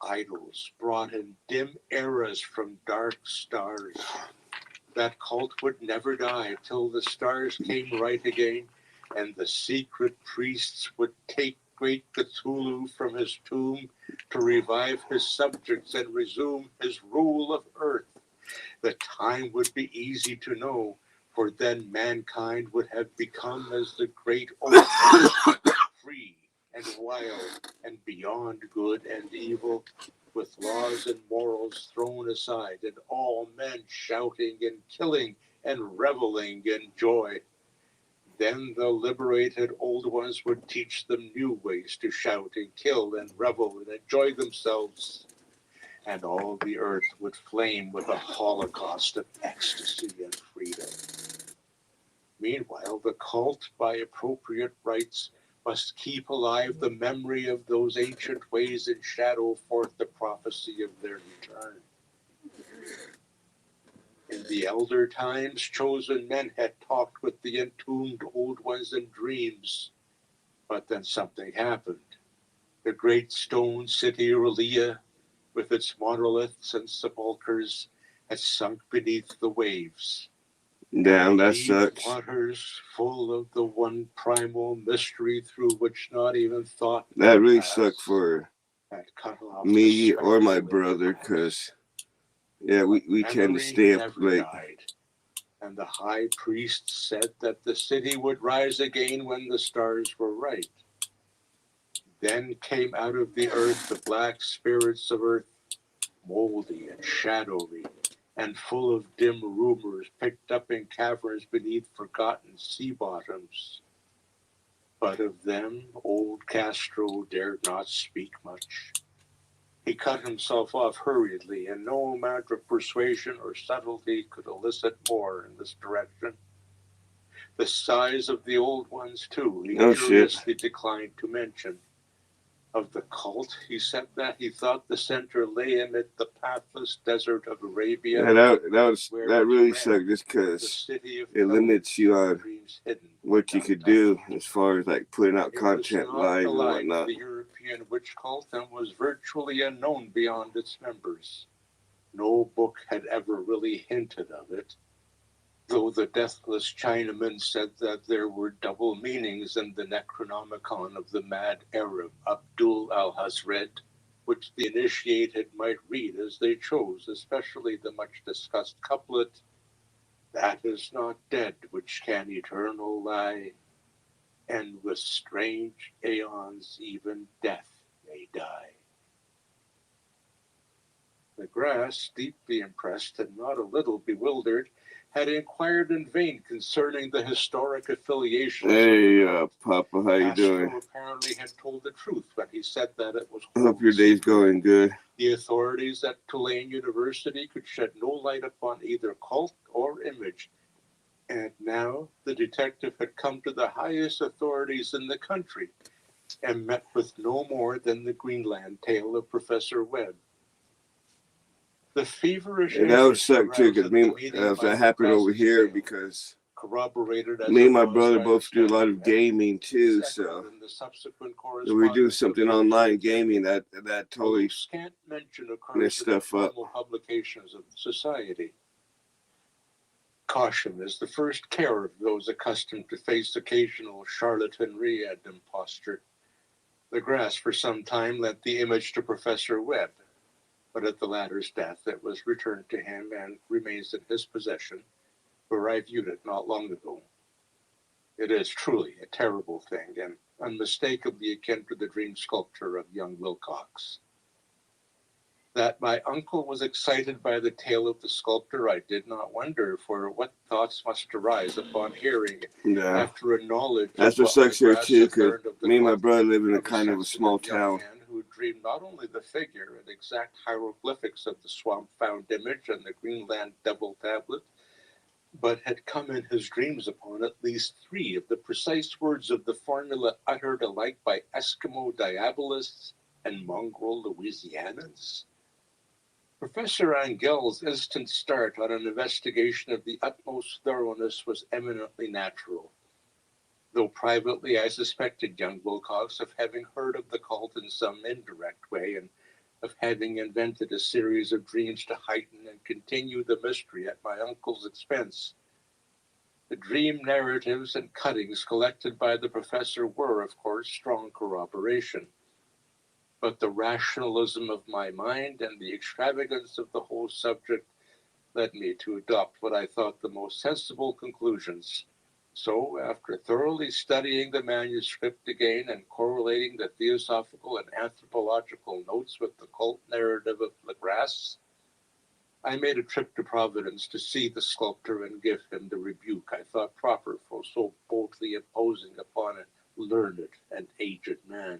Idols brought in dim eras from dark stars. That cult would never die till the stars came right again, and the secret priests would take great Cthulhu from his tomb to revive his subjects and resume his rule of earth. The time would be easy to know, for then mankind would have become as the great old free and wild and beyond good and evil, with laws and morals thrown aside, and all men shouting and killing and reveling in joy. Then the liberated old ones would teach them new ways to shout and kill and revel and enjoy themselves. And all the earth would flame with a holocaust of ecstasy and freedom. Meanwhile, the cult, by appropriate rites, must keep alive the memory of those ancient ways and shadow forth the prophecy of their return. In the elder times, chosen men had talked with the entombed old ones in dreams. But then something happened. The great stone city R'lyeh, with its monoliths and sepulchres, had sunk beneath the waves. Damn, that Deep sucks. waters full of the one primal mystery through which not even thought That really passed sucked for had cut off me the or my spectral brother, impact. cause yeah, we tend to Memory stay up never late. died, and the high priest said that the city would rise again when the stars were right. Then came out of the earth the black spirits of earth, moldy and shadowy, and full of dim rumors picked up in caverns beneath forgotten sea bottoms. But of them old Castro dared not speak much. He cut himself off hurriedly, and no amount of persuasion or subtlety could elicit more in this direction. The size of the old ones, too, he Oh, shit. curiously declined to mention. Of the cult, he said that he thought the center lay amid the pathless desert of Arabia, Yeah, that really sucked just the cause city of it limits you on dreams hidden. what you could do as far as like putting out It was content not live and allied to whatnot. the European witch cult and was virtually unknown beyond its members. No book had ever really hinted of it, though the deathless Chinaman said that there were double meanings in the Necronomicon of the mad Arab Abdul al-Hazred, which the initiated might read as they chose, especially the much-discussed couplet, "That is not dead which can eternal lie, and with strange aeons even death may die." McGrath, deeply impressed and not a little bewildered, had inquired in vain concerning the historic affiliations. Hey, Papa, how you Castro doing? apparently had told the truth when he said that it was I hope your day's secret. going good. The authorities at Tulane University could shed no light upon either cult or image. And now the detective had come to the highest authorities in the country and met with no more than the Greenland tale of Professor Webb. The feverish And that would interest suck too, aroused cause at me, the meeting if by that happened over McGrath's here, tale, because corroborated as me it and my was brother by both do a lot of Stanley Webb, gaming too, is so echoed in the subsequent if we do correspondence of something the online attendee. gaming, that Although totally scant mention occurs messed in the stuff up. formal publications of the society. Caution is the first care of those accustomed to face occasional charlatanry and imposture. McGrath for some time lent the image to Professor Webb, but at the latter's death it was returned to him and remains in his possession, where I viewed it not long ago. It is truly a terrible thing and unmistakably akin to the dream sculpture of young Wilcox. That my uncle was excited by the tale of the sculptor, I did not wonder, for what thoughts must arise upon hearing, Yeah, after a knowledge that's of what sucks here McGrath too, had cause learned of the me and my cult, brother live in a of kind of a small sensitive young town. man who dreamed not only the figure and exact hieroglyphics of the swamp-found image and the Greenland devil tablet, but had come in his dreams upon at least 3 of the precise words of the formula uttered alike by Eskimo diabolists and mongrel Louisianans. Professor Angel's instant start on an investigation of the utmost thoroughness was eminently natural, though privately I suspected young Wilcox of having heard of the cult in some indirect way and of having invented a series of dreams to heighten and continue the mystery at my uncle's expense. The dream narratives and cuttings collected by the professor were, of course, strong corroboration. But the rationalism of my mind and the extravagance of the whole subject led me to adopt what I thought the most sensible conclusions. So, after thoroughly studying the manuscript again and correlating the theosophical and anthropological notes with the cult narrative of McGrath, I made a trip to Providence to see the sculptor and give him the rebuke I thought proper for so boldly imposing upon a learned and aged man.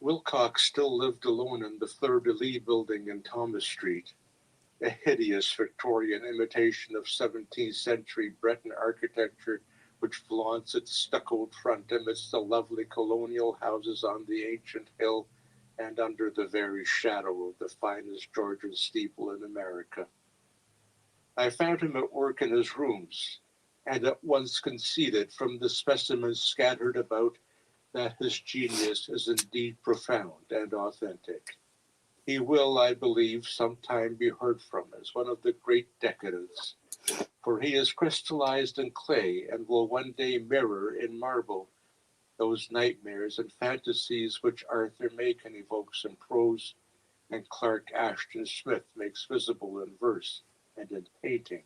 Wilcox still lived alone in the Fleur de Lis building in Thomas Street, a hideous Victorian imitation of 17th century Breton architecture which flaunts its stuccoed front amidst the lovely colonial houses on the ancient hill and under the very shadow of the finest Georgian steeple in America. I found him at work in his rooms, and at once conceded from the specimens scattered about that his genius is indeed profound and authentic. He will, I believe, sometime be heard from as one of the great decadents, for he is crystallized in clay and will one day mirror in marble those nightmares and fantasies which Arthur Machen evokes in prose and Clark Ashton Smith makes visible in verse and in painting.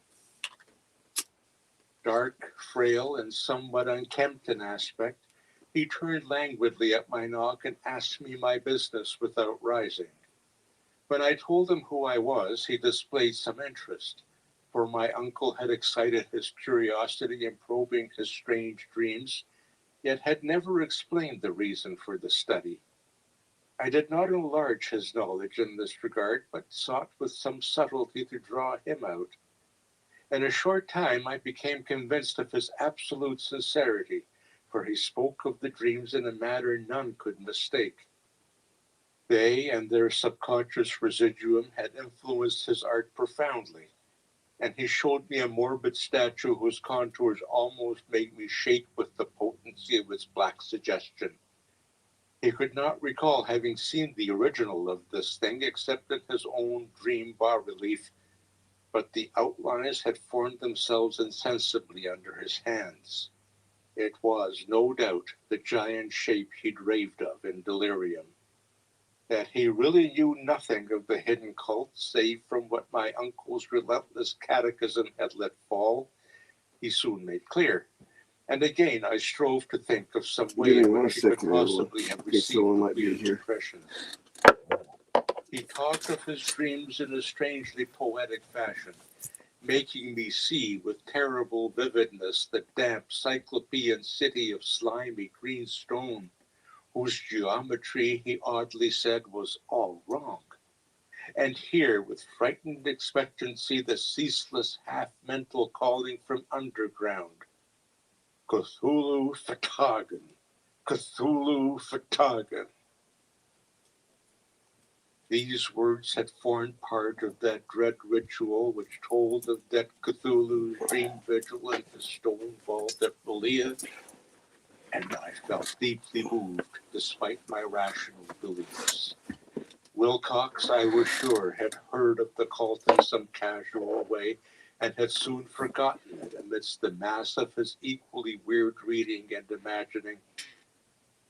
Dark, frail, and somewhat unkempt in aspect, he turned languidly at my knock and asked me my business without rising. When I told him who I was, he displayed some interest, for my uncle had excited his curiosity in probing his strange dreams, yet had never explained the reason for the study. I did not enlarge his knowledge in this regard, but sought with some subtlety to draw him out. In a short time, I became convinced of his absolute sincerity, for he spoke of the dreams in a manner none could mistake. They and their subconscious residuum had influenced his art profoundly, and he showed me a morbid statue whose contours almost made me shake with the potency of its black suggestion. He could not recall having seen the original of this thing except in his own dream bas-relief, but the outlines had formed themselves insensibly under his hands. It was, no doubt, the giant shape he'd raved of in delirium. That he really knew nothing of the hidden cult, save from what my uncle's relentless catechism had let fall, he soon made clear. And again I strove to think of some way in which he could possibly have received weird impressions. He talked of his dreams in a strangely poetic fashion, making me see with terrible vividness the damp cyclopean city of slimy green stone, whose geometry, he oddly said, was all wrong, and hear with frightened expectancy the ceaseless half-mental calling from underground, Cthulhu Fhtagn, Cthulhu Fhtagn. These words had formed part of that dread ritual which told of that Cthulhu's dream vigil in his stone vault at Belia, and I felt deeply moved despite my rational beliefs. Wilcox, I was sure, had heard of the cult in some casual way and had soon forgotten it amidst the mass of his equally weird reading and imagining.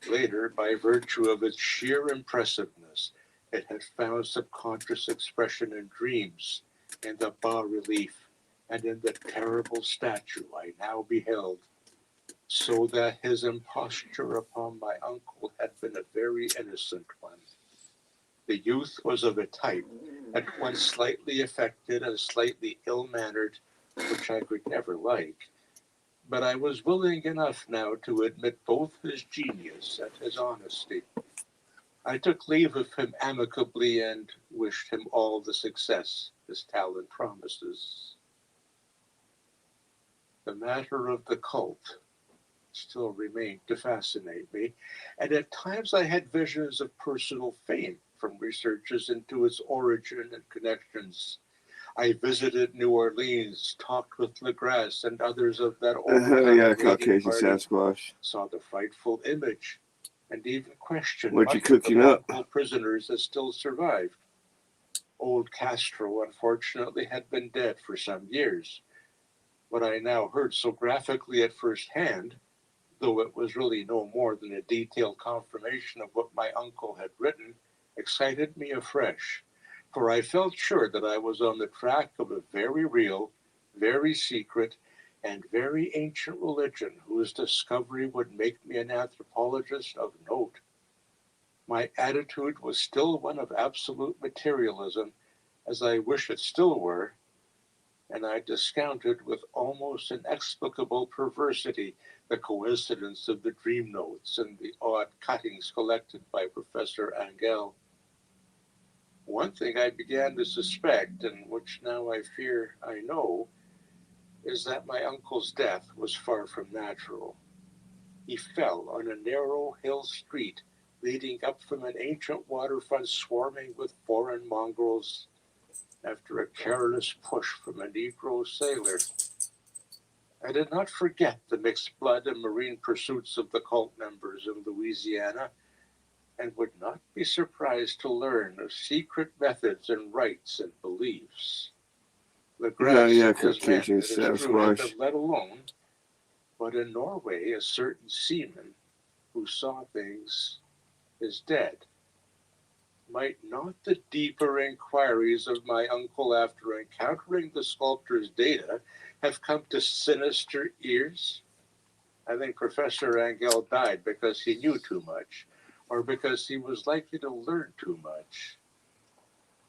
Later, by virtue of its sheer impressiveness, it had found subconscious expression in dreams, in the bas-relief, and in the terrible statue I now beheld, so that his imposture upon my uncle had been a very innocent one. The youth was of a type, at once slightly affected and slightly ill-mannered, which I could never like, but I was willing enough now to admit both his genius and his honesty. I took leave of him amicably and wished him all the success his talent promises. The matter of the cult still remained to fascinate me, and at times I had visions of personal fame from researches into its origin and connections. I visited New Orleans, talked with Legras and others of that old Caucasian party, Sasquatch. saw the frightful image, and even questioned What you much of the cooking up? multiple prisoners that still survived. Old Castro, unfortunately, had been dead for some years. What I now heard so graphically at first hand, though it was really no more than a detailed confirmation of what my uncle had written, excited me afresh, for I felt sure that I was on the track of a very real, very secret, and very ancient religion whose discovery would make me an anthropologist of note. My attitude was still one of absolute materialism, as I wish it still were, and I discounted with almost inexplicable perversity the coincidence of the dream notes and the odd cuttings collected by Professor Angell. One thing I began to suspect, and which now I fear I know, is that my uncle's death was far from natural. He fell on a narrow hill street leading up from an ancient waterfront swarming with foreign mongrels after a careless push from a Negro sailor. I did not forget the mixed blood and marine pursuits of the cult members of Louisiana, and would not be surprised to learn of secret methods and rites and beliefs. Yeah, Legras, his men, Caucasian it is true, had Sasquatch. been let alone, but in Norway, a certain seaman who saw things is dead. Might not the deeper inquiries of my uncle after encountering the sculptor's data have come to sinister ears? I think Professor Angell died because he knew too much, or because he was likely to learn too much.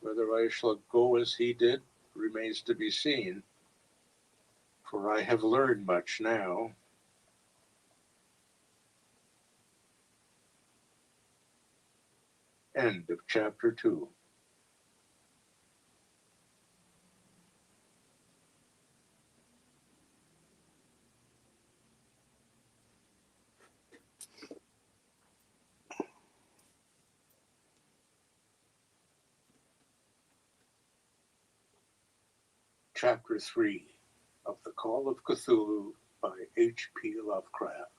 Whether I shall go as he did remains to be seen, for I have learned much now. End of chapter 2. Chapter 3 of The Call of Cthulhu by H.P. Lovecraft.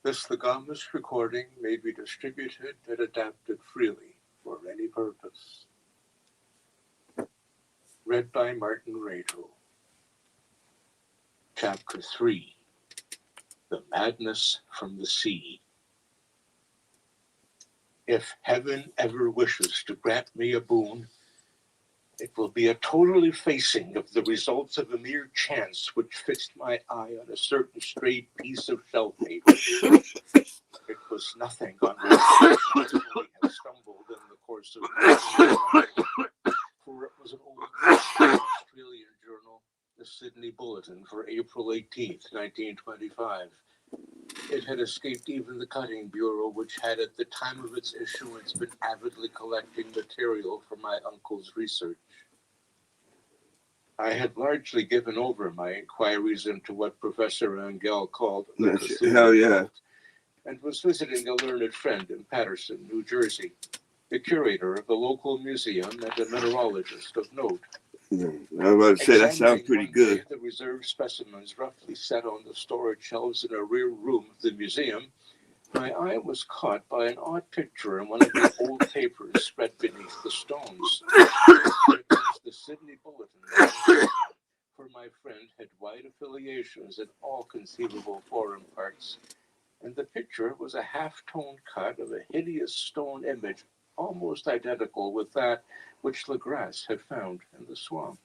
This Legamus recording may be distributed and adapted freely for any purpose. Read by Martin Rado. Chapter 3. The Madness from the Sea. If heaven ever wishes to grant me a boon, it will be a total effacing of the results of a mere chance which fixed my eye on a certain strayed piece of shell paper. It was nothing on which I would naturally have stumbled in the course of my life, for it was an old Australian journal, the Sydney Bulletin for April 18th, 1925. It had escaped even the Cutting Bureau, which had at the time of its issuance been avidly collecting material for my uncle's research. I had largely given over my inquiries into what Professor Angell called the Cthulhu Hell yeah. cult, and was visiting a learned friend in Patterson, New Jersey, the curator of a local museum and a mineralogist of note. Yeah, I was about to say, that sounds pretty Examining one good. day the reserved specimens roughly set on the storage shelves in a rear room of the museum, my eye was caught by an odd picture in one of the old papers spread beneath the stones. It was the Sydney Bulletin, for my friend had wide affiliations in all conceivable foreign parts, and the picture was a half-tone cut of a hideous stone image almost identical with that which Legras had found in the swamp.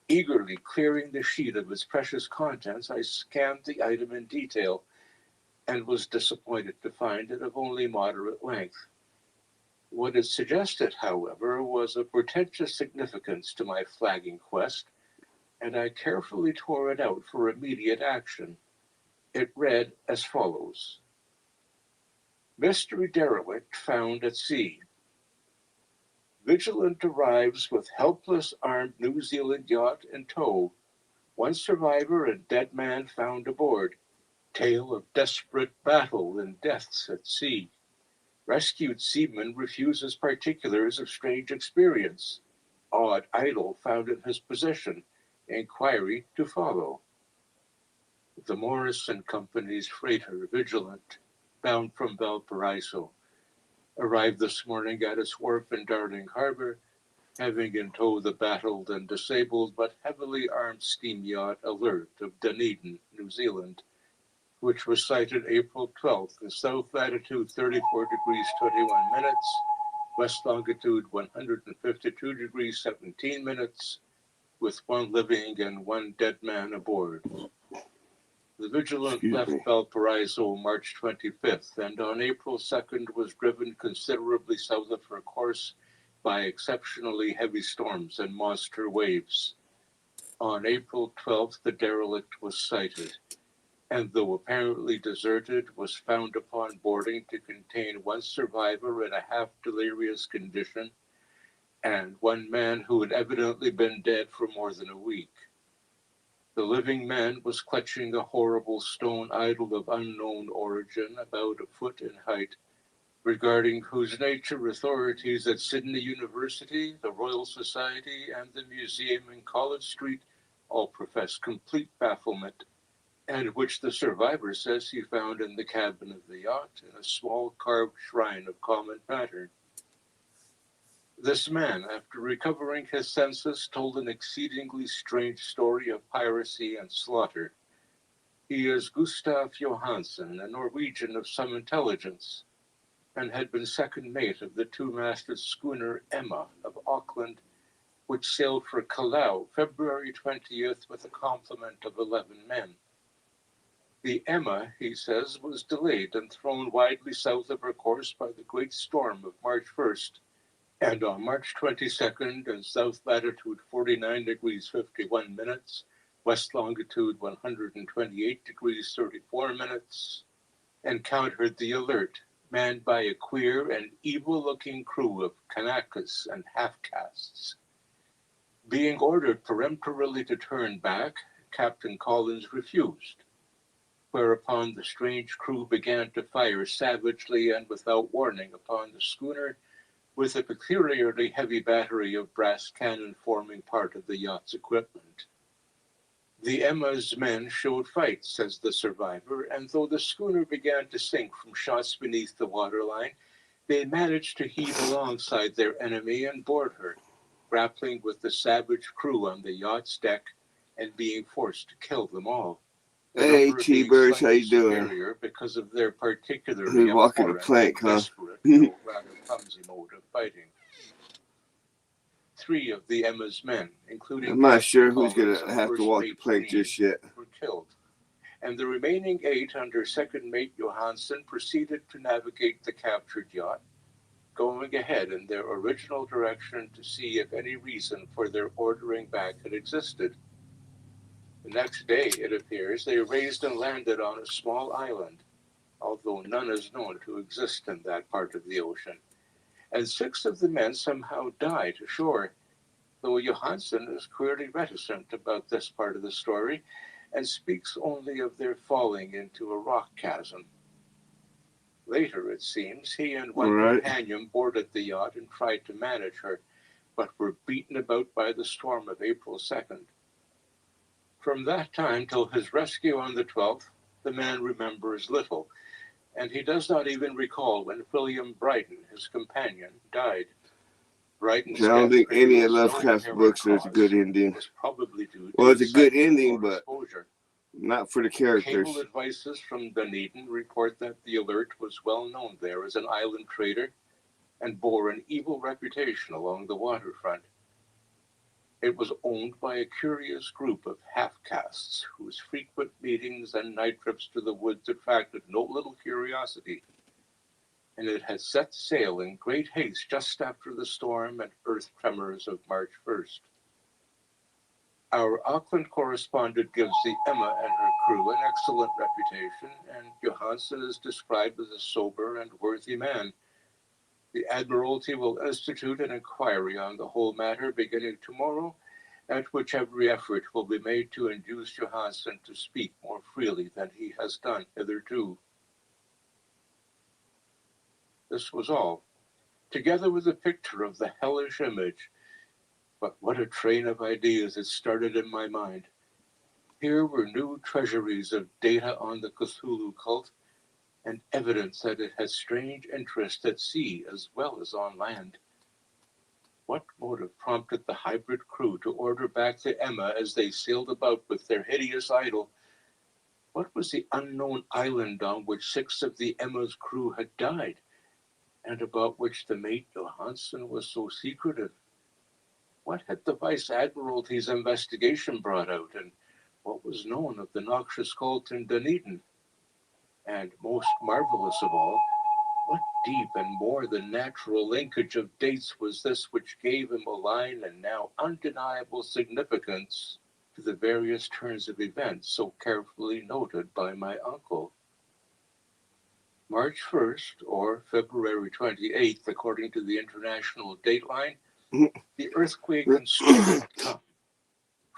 Eagerly clearing the sheet of its precious contents, I scanned the item in detail and was disappointed to find it of only moderate length. What it suggested, however, was of portentous significance to my flagging quest, and I carefully tore it out for immediate action. It read as follows: Mystery derelict found at sea. Vigilant arrives with helpless armed New Zealand yacht in tow. One survivor and dead man found aboard. Tale of desperate battle and deaths at sea. Rescued seaman refuses particulars of strange experience. Odd idol found in his possession. Inquiry to follow. The Morris and Company's freighter Vigilant, bound from Valparaiso, arrived this morning at its wharf in Darling Harbor, having in tow the battled and disabled but heavily armed steam yacht Alert of Dunedin, New Zealand, which was sighted April 12th in south latitude 34 degrees 21 minutes, west longitude 152 degrees 17 minutes, with one living and one dead man aboard. The Vigilant left Valparaiso March 25th, and on April 2nd was driven considerably south of her course by exceptionally heavy storms and monster waves. On April 12th, the derelict was sighted, and though apparently deserted, was found upon boarding to contain one survivor in a half-delirious condition and one man who had evidently been dead for more than a week. The living man was clutching a horrible stone idol of unknown origin, about a foot in height, regarding whose nature authorities at Sydney University, the Royal Society, and the museum in College Street all profess complete bafflement, and which the survivor says he found in the cabin of the yacht in a small carved shrine of common pattern. This man, after recovering his senses, told an exceedingly strange story of piracy and slaughter. He is Gustav Johansen, a Norwegian of some intelligence, and had been second mate of the two-masted schooner Emma of Auckland, which sailed for Callao February 20th with a complement of 11 men. The Emma, he says, was delayed and thrown widely south of her course by the great storm of March 1st, and on March 22nd in south latitude 49 degrees 51 minutes, west longitude 128 degrees 34 minutes, encountered the Alert, manned by a queer and evil-looking crew of Kanakas and half-castes. Being ordered peremptorily to turn back, Captain Collins refused, whereupon the strange crew began to fire savagely and without warning upon the schooner, with a peculiarly heavy battery of brass cannon forming part of the yacht's equipment. The Emma's men showed fight, says the survivor, and though the schooner began to sink from shots beneath the waterline, they managed to heave alongside their enemy and board her, grappling with the savage crew on the yacht's deck and being forced to kill them all. Hey, T-Birds, how you doing? Because of their particularly Who's walking the plank, huh? desperate, though rather clumsy mode of fighting. 3 of the Emma's men, including I'm not sure Collins who's gonna and have to First walk Mate the plank Green, just yet. were killed, and the remaining 8 under Second Mate Johansen proceeded to navigate the captured yacht, going ahead in their original direction to see if any reason for their ordering back had existed. The next day, it appears, they raised and landed on a small island, although none is known to exist in that part of the ocean, and 6 of the men somehow died ashore, though Johansen is queerly reticent about this part of the story and speaks only of their falling into a rock chasm. Later, it seems, he and one companion boarded the yacht and tried to manage her, but were beaten about by the storm of April 2nd. From that time till his rescue on the 12th, the man remembers little, and he does not even recall when William Brighton, his companion, died. Brighton's I don't think any of Lovecraft's books there's a good ending. Probably due to Well, it's a good ending, but exposure. not for the characters. Cable advices from Dunedin report that the Alert was well known there as an island trader and bore an evil reputation along the waterfront. It was owned by a curious group of half-castes whose frequent meetings and night trips to the woods attracted no little curiosity, and it had set sail in great haste just after the storm and earth tremors of March 1st. Our Auckland correspondent gives the Emma and her crew an excellent reputation, and Johansen is described as a sober and worthy man. The Admiralty will institute an inquiry on the whole matter beginning tomorrow, at which every effort will be made to induce Johansen to speak more freely than he has done hitherto. This was all, together with a picture of the hellish image. But what a train of ideas it started in my mind. Here were new treasuries of data on the Cthulhu cult, and evidence that it has strange interest at sea as well as on land. What motive prompted the hybrid crew to order back the Emma as they sailed about with their hideous idol? What was the unknown island on which 6 of the Emma's crew had died, and about which the mate Johansen was so secretive? What had the Vice Admiralty's investigation brought out, and what was known of the noxious cult in Dunedin? And most marvelous of all, what deep and more than natural linkage of dates was this which gave him a line and now undeniable significance to the various turns of events so carefully noted by my uncle? March 1st, or February 28th, according to the international dateline, the earthquake and storm had come.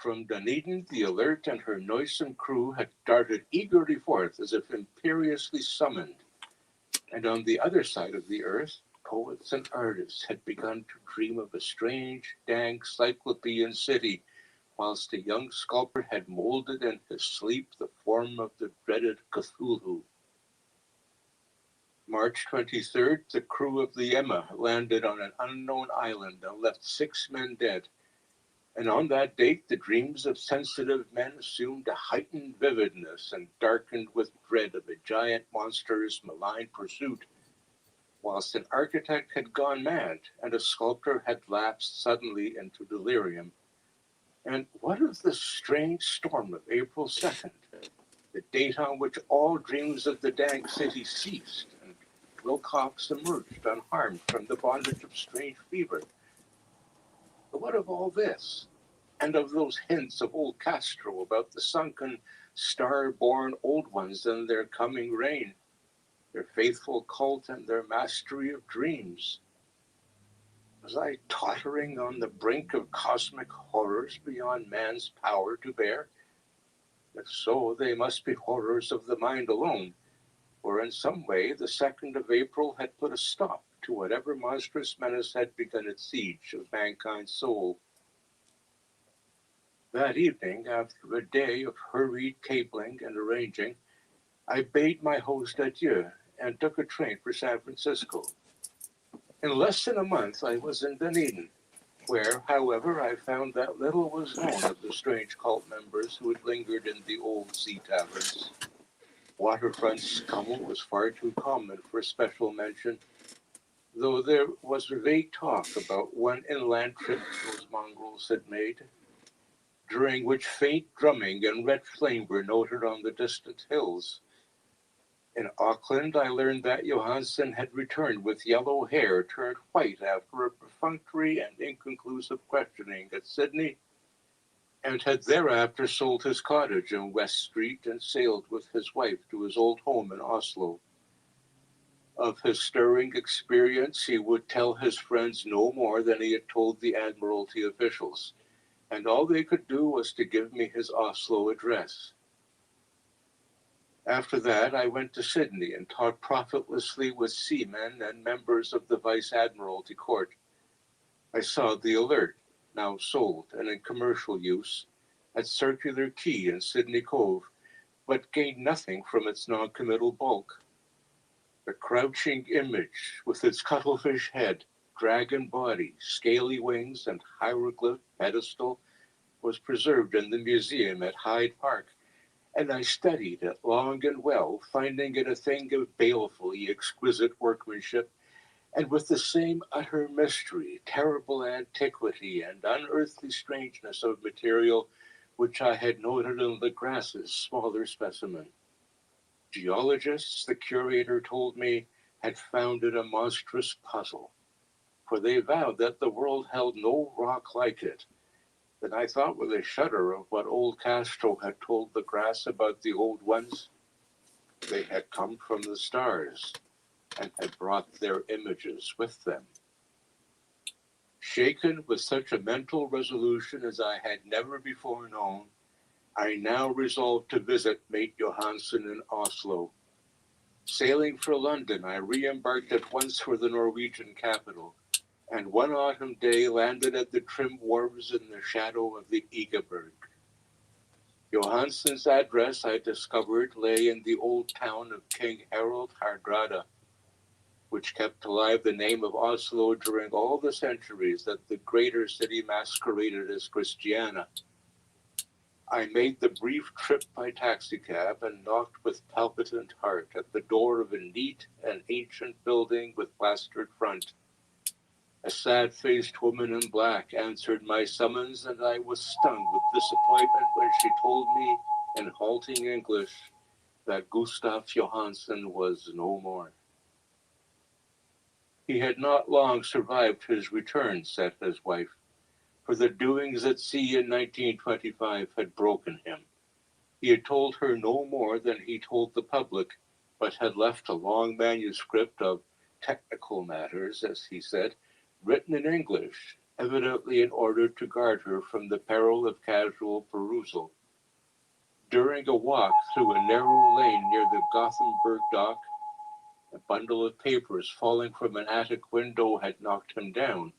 From Dunedin, the Alert and her noisome crew had darted eagerly forth as if imperiously summoned. And on the other side of the earth, poets and artists had begun to dream of a strange, dank, cyclopean city, whilst a young sculptor had molded in his sleep the form of the dreaded Cthulhu. March 23rd, the crew of the Emma landed on an unknown island and left 6 men dead. And on that date, the dreams of sensitive men assumed a heightened vividness and darkened with dread of a giant monster's malign pursuit, whilst an architect had gone mad and a sculptor had lapsed suddenly into delirium. And what of the strange storm of April 2nd, the date on which all dreams of the dank city ceased, and Wilcox emerged unharmed from the bondage of strange fever? But what of all this, and of those hints of old Castro about the sunken, star-born old ones and their coming reign, their faithful cult and their mastery of dreams? Was I tottering on the brink of cosmic horrors beyond man's power to bear? If so, they must be horrors of the mind alone, or in some way the 2nd of April had put a stop to whatever monstrous menace had begun its siege of mankind's soul. That evening, after a day of hurried cabling and arranging, I bade my host adieu and took a train for San Francisco. In less than a month, I was in Dunedin, where, however, I found that little was known of the strange cult members who had lingered in the old sea taverns. Waterfront scum was far too common for special mention, though there was vague talk about one inland trip those mongrels had made, during which faint drumming and red flame were noted on the distant hills. In Auckland, I learned that Johansen had returned with yellow hair turned white after a perfunctory and inconclusive questioning at Sydney, and had thereafter sold his cottage in West Street and sailed with his wife to his old home in Oslo. Of his stirring experience, he would tell his friends no more than he had told the Admiralty officials, and all they could do was to give me his Oslo address. After that, I went to Sydney and talked profitlessly with seamen and members of the Vice Admiralty Court. I saw the Alert, now sold and in commercial use, at Circular Quay in Sydney Cove, but gained nothing from its non-committal bulk. The crouching image, with its cuttlefish head, dragon body, scaly wings, and hieroglyph pedestal, was preserved in the museum at Hyde Park, and I studied it long and well, finding it a thing of balefully exquisite workmanship, and with the same utter mystery, terrible antiquity, and unearthly strangeness of material which I had noted in Legras's smaller specimen. Geologists, the curator told me, had found it a monstrous puzzle, for they vowed that the world held no rock like it. Then I thought with a shudder of what old Castro had told Legras about the old ones. They had come from the stars and had brought their images with them. Shaken with such a mental resolution as I had never before known, I now resolved to visit mate Johansen in Oslo. Sailing for London, I re-embarked at once for the Norwegian capital, and one autumn day landed at the trim wharves in the shadow of the Egeberg. Johansen's address, I discovered, lay in the old town of King Harald Hardrada, which kept alive the name of Oslo during all the centuries that the greater city masqueraded as Christiana. I made the brief trip by taxicab and knocked with palpitant heart at the door of a neat and ancient building with plastered front. A sad-faced woman in black answered my summons, and I was stung with disappointment when she told me in halting English that Gustav Johansen was no more. He had not long survived his return, said his wife, for the doings at sea in 1925 had broken him. He had told her no more than he told the public, but had left a long manuscript of technical matters, as he said, written in English, evidently in order to guard her from the peril of casual perusal. During a walk through a narrow lane near the Gothenburg dock, a bundle of papers falling from an attic window had knocked him down.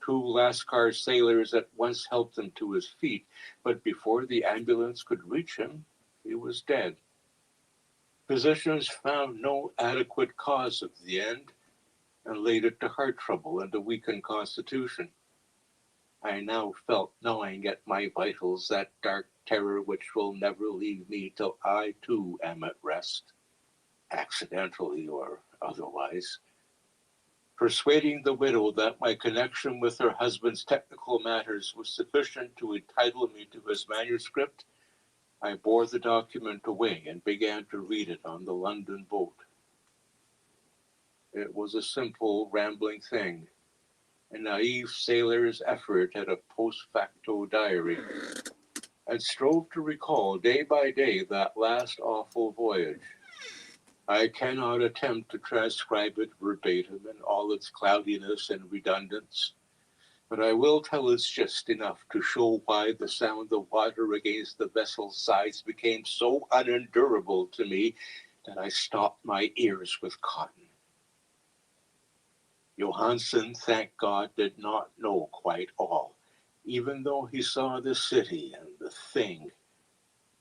Two Lascar sailors at once helped him to his feet, but before the ambulance could reach him, he was dead. Physicians found no adequate cause of the end and laid it to heart trouble and a weakened constitution. I now felt gnawing at my vitals that dark terror which will never leave me till I too am at rest, accidentally or otherwise. Persuading the widow that my connection with her husband's technical matters was sufficient to entitle me to his manuscript, I bore the document away and began to read it on the London boat. It was a simple, rambling thing, a naive sailor's effort at a post facto diary, and strove to recall day by day that last awful voyage. I cannot attempt to transcribe it verbatim in all its cloudiness and redundance, but I will tell its gist enough to show why the sound of water against the vessel's sides became so unendurable to me that I stopped my ears with cotton. Johansen, thank God, did not know quite all, even though he saw the city and the thing.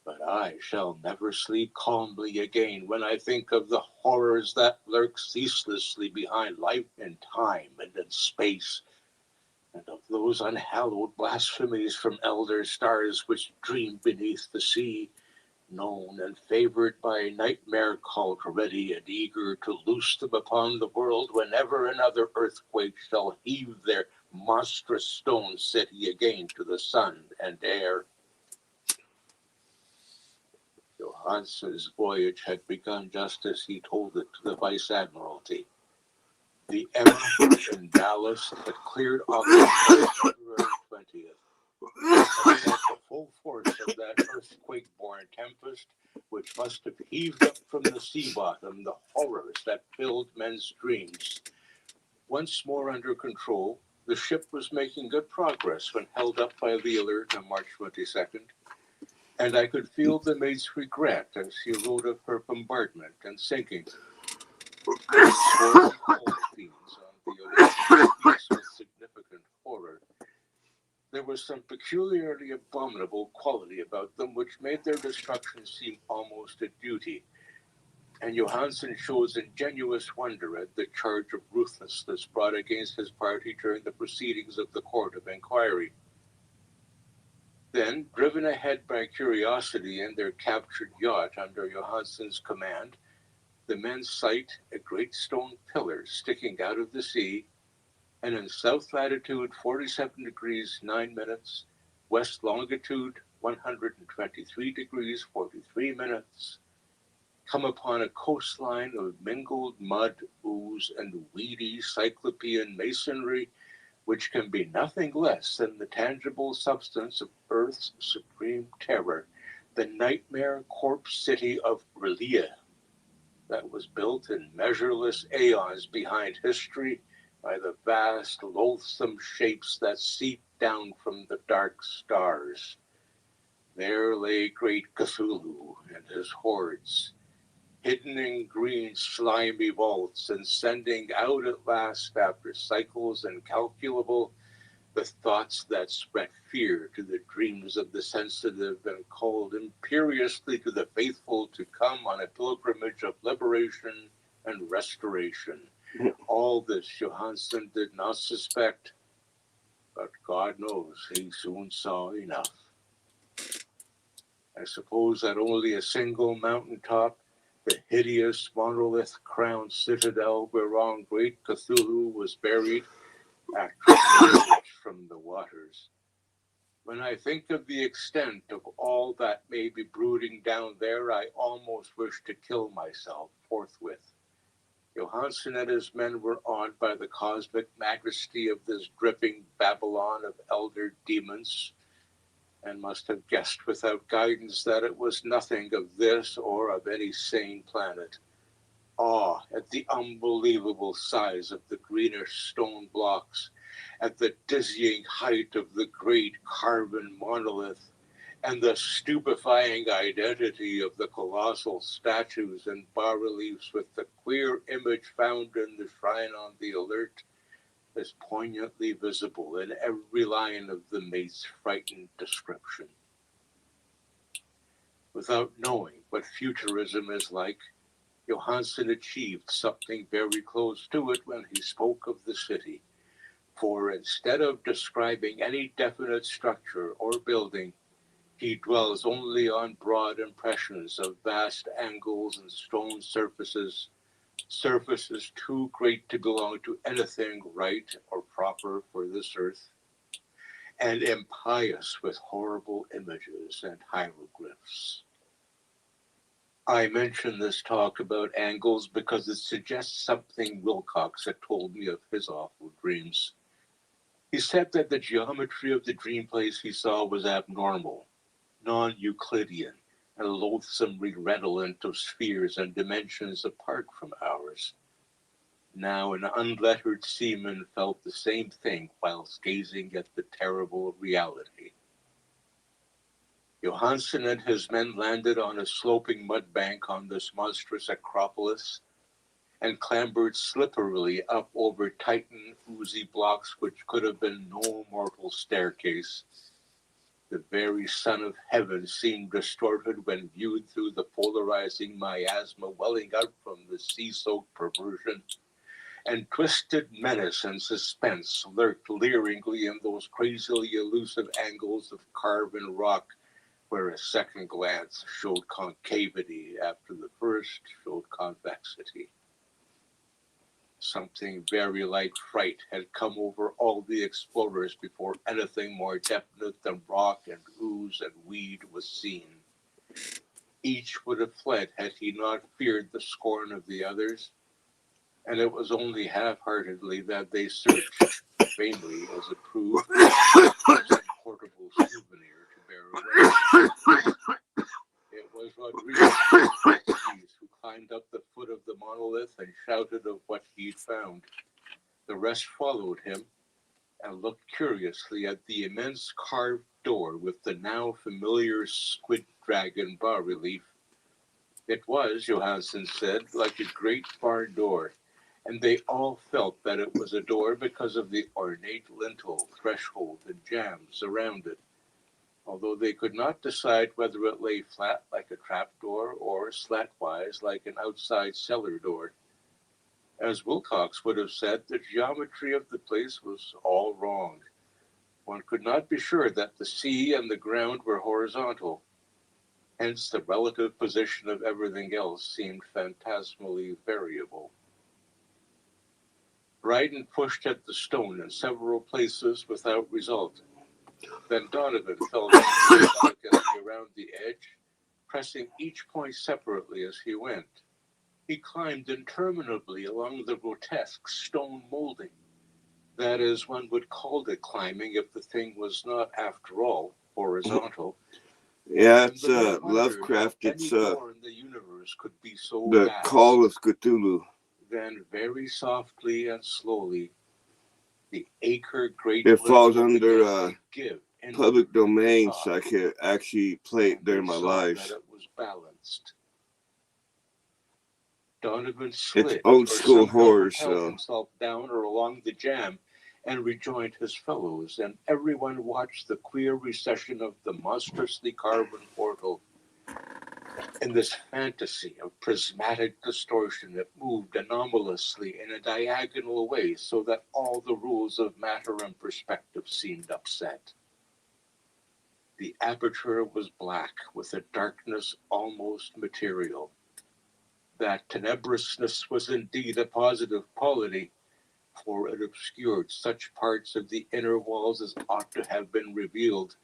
But I shall never sleep calmly again when I think of the horrors that lurk ceaselessly behind life and time and in space, and of those unhallowed blasphemies from elder stars which dream beneath the sea, known and favored by nightmare cult, ready and eager to loose them upon the world whenever another earthquake shall heave their monstrous stone city again to the sun and air. Johansen's voyage had begun just as he told it to the Vice Admiralty. The Emma in Dallas had cleared off on February 20th. And at the full force of that earthquake-born tempest, which must have heaved up from the sea bottom the horrors that filled men's dreams. Once more under control, the ship was making good progress when held up by the alert on March 22nd. And I could feel the mate's regret as he wrote of her bombardment and sinking. Swirling coal fiends on the alert speaks with significant horror. There was some peculiarly abominable quality about them which made their destruction seem almost a duty. And Johansen shows ingenuous wonder at the charge of ruthlessness brought against his party during the proceedings of the Court of Inquiry. Then, driven ahead by curiosity in their captured yacht under Johansen's command, the men sight a great stone pillar sticking out of the sea, and in south latitude 47 degrees 9 minutes, west longitude 123 degrees 43 minutes, come upon a coastline of mingled mud, ooze, and weedy cyclopean masonry, which can be nothing less than the tangible substance of Earth's supreme terror, the nightmare corpse city of R'lyeh, that was built in measureless aeons behind history by the vast, loathsome shapes that seep down from the dark stars. There lay great Cthulhu and his hordes, hidden in green, slimy vaults, and sending out at last, after cycles incalculable, the thoughts that spread fear to the dreams of the sensitive and called imperiously to the faithful to come on a pilgrimage of liberation and restoration. All this Johansen did not suspect, but God knows he soon saw enough. I suppose that only a single mountaintop, the hideous monolith-crowned citadel whereon great Cthulhu was buried, actually emerged from the waters. When I think of the extent of all that may be brooding down there, I almost wish to kill myself forthwith. Johansen and his men were awed by the cosmic majesty of this dripping Babylon of elder demons, and must have guessed without guidance that it was nothing of this or of any sane planet. Awe at the unbelievable size of the greenish stone blocks, at the dizzying height of the great carven monolith and the stupefying identity of the colossal statues and bas-reliefs with the queer image found in the shrine on the alert is poignantly visible in every line of the mate's frightened description. Without knowing what futurism is like, Johansen achieved something very close to it when he spoke of the city. For instead of describing any definite structure or building, he dwells only on broad impressions of vast angles and stone surfaces, surfaces too great to belong to anything right or proper for this earth, and impious with horrible images and hieroglyphs. I mention this talk about angles because it suggests something Wilcox had told me of his awful dreams. He said that the geometry of the dream place he saw was abnormal, non-Euclidean, and loathsomely redolent of spheres and dimensions apart from ours. Now an unlettered seaman felt the same thing whilst gazing at the terrible reality. Johansen and his men landed on a sloping mud bank on this monstrous acropolis and clambered slipperily up over Titan oozy blocks which could have been no mortal staircase. The very sun of heaven seemed distorted when viewed through the polarizing miasma welling out from the sea-soaked perversion, and twisted menace and suspense lurked leeringly in those crazily elusive angles of carven rock where a second glance showed concavity after the first showed convexity. Something very like fright had come over all the explorers before anything more definite than rock and ooze and weed was seen. Each would have fled had he not feared the scorn of the others, and it was only half-heartedly that they searched, vainly as a proof of some portable souvenir to bear away. It was Rodriguez who climbed up the foot of the monolith and shouted of what he'd found. The rest followed him and looked curiously at the immense carved door with the now familiar squid dragon bas-relief. It was, Johansen said, like a great barn door, and they all felt that it was a door because of the ornate lintel, threshold, and jambs around it, although they could not decide whether it lay flat like a trapdoor or slantwise like an outside cellar door. As Wilcox would have said, the geometry of the place was all wrong. One could not be sure that the sea and the ground were horizontal. Hence the relative position of everything else seemed phantasmally variable. Dryden pushed at the stone in several places without result. Then Donovan felt delicately around the edge, pressing each point separately as he went. He climbed interminably along the grotesque stone molding. That is, one would call it climbing if the thing was not, after all, horizontal. Yeah, it's Lovecraft. It's the universe could be so the vast. Call of Cthulhu. Then very softly and slowly, the acre great. It falls under give public domain, so I could actually play it during my life. That it was balanced. Donovan slid, it's old school horror, so himself down or along the jam and rejoined his fellows, and everyone watched the queer recession of the monstrously carven portal. In this fantasy of prismatic distortion, it moved anomalously in a diagonal way so that all the rules of matter and perspective seemed upset. The aperture was black with a darkness almost material. That tenebrousness was indeed a positive quality, for it obscured such parts of the inner walls as ought to have been revealed,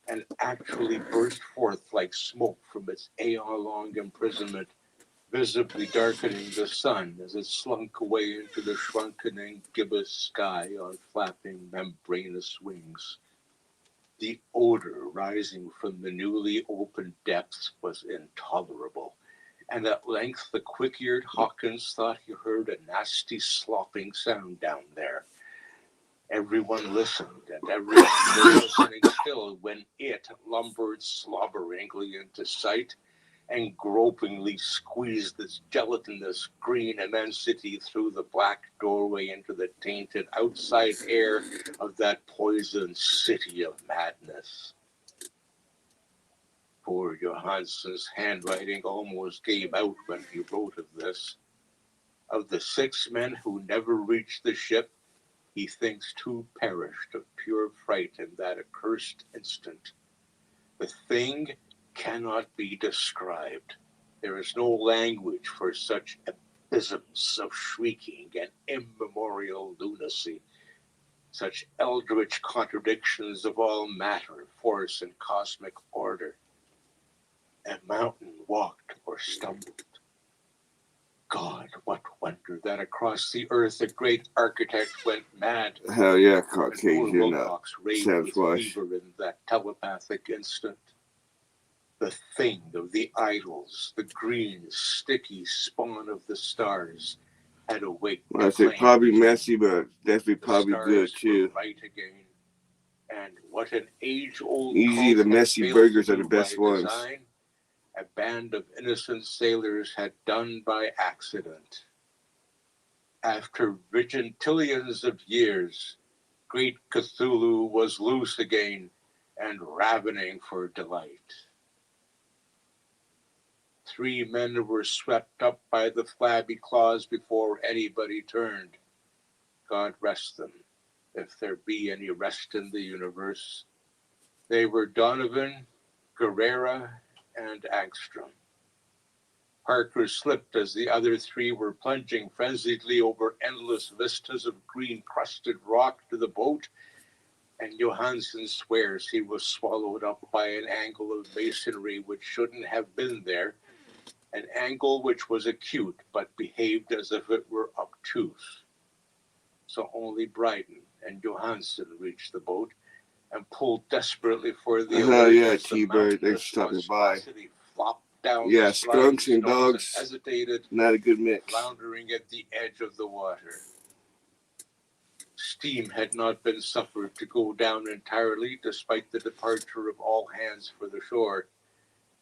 and actually burst forth like smoke from its aeon-long imprisonment, visibly darkening the sun as it slunk away into the shrunkening gibbous sky on flapping membranous wings. The odor rising from the newly opened depths was intolerable, and at length the quick-eared Hawkins thought he heard a nasty slopping sound down there. Everyone listened, and everyone was listening still when it lumbered slobberingly into sight and gropingly squeezed this gelatinous green immensity through the black doorway into the tainted outside air of that poisoned city of madness. Poor Johansen's handwriting almost gave out when he wrote of this. Of the 6 men who never reached the ship, he thinks 2 perished of pure fright in that accursed instant. The thing cannot be described. There is no language for such abysms of shrieking and immemorial lunacy, such eldritch contradictions of all matter, force, and cosmic order. A mountain walked or stumbled. God, what wonder that across the earth a great architect went mad. Hell yeah, And poor Caucasian Wilcox raved with Sasquatch. fever in that telepathic instant. The thing of the idols, the green, sticky spawn of the stars, had awaked. Well, I say probably messy, but definitely probably good too. Right again. And what an age-old Easy, the cult messy had failed burgers to are the do best by ones. design, a band of innocent sailors had done by accident. After vigintillions of years, great Cthulhu was loose again and ravening for delight. 3 men were swept up by the flabby claws before anybody turned. God rest them, if there be any rest in the universe. They were Donovan, Guerrera, and Angstrom. Parker slipped as the other 3 were plunging frenziedly over endless vistas of green-crusted rock to the boat, and Johansen swears he was swallowed up by an angle of masonry which shouldn't have been there, an angle which was acute but behaved as if it were obtuse. So only Bryden and Johansen reached the boat and pulled desperately for the Hell yeah, as the T-Bird, thanks for stopping by. Yeah, skunks and dogs, hesitated, not a good mix. floundering at the edge of the water. Steam had not been suffered to go down entirely, despite the departure of all hands for the shore,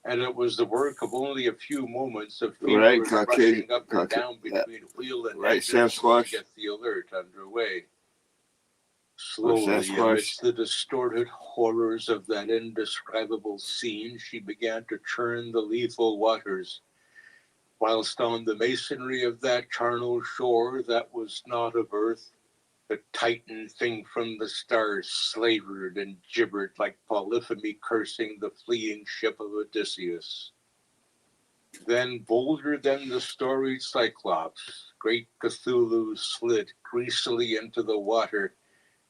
and it was the work of only a few moments of feverish rushing up and down between wheel and engine to get the alert underway. Slowly, amidst the distorted horrors of that indescribable scene, she began to churn the lethal waters, whilst on the masonry of that charnel shore that was not of earth, the Titan thing from the stars slavered and gibbered like Polypheme cursing the fleeing ship of Odysseus. Then, bolder than the storied Cyclops, great Cthulhu slid greasily into the water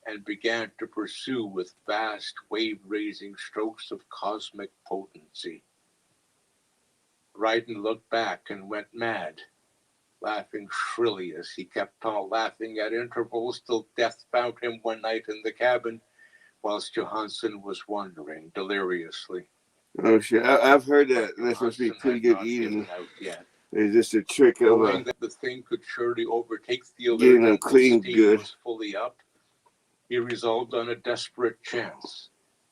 and began to pursue with vast wave-raising strokes of cosmic potency. Bryden looked back and went mad, laughing shrilly as he kept on laughing at intervals till death found him one night in the cabin, whilst Johansen was wandering deliriously. Oh shit, I've heard that. That's supposed to be pretty good eating. It's just a trick of knowing that the thing could surely overtake the alert getting them clean good. Was fully up, he resolved on a desperate chance,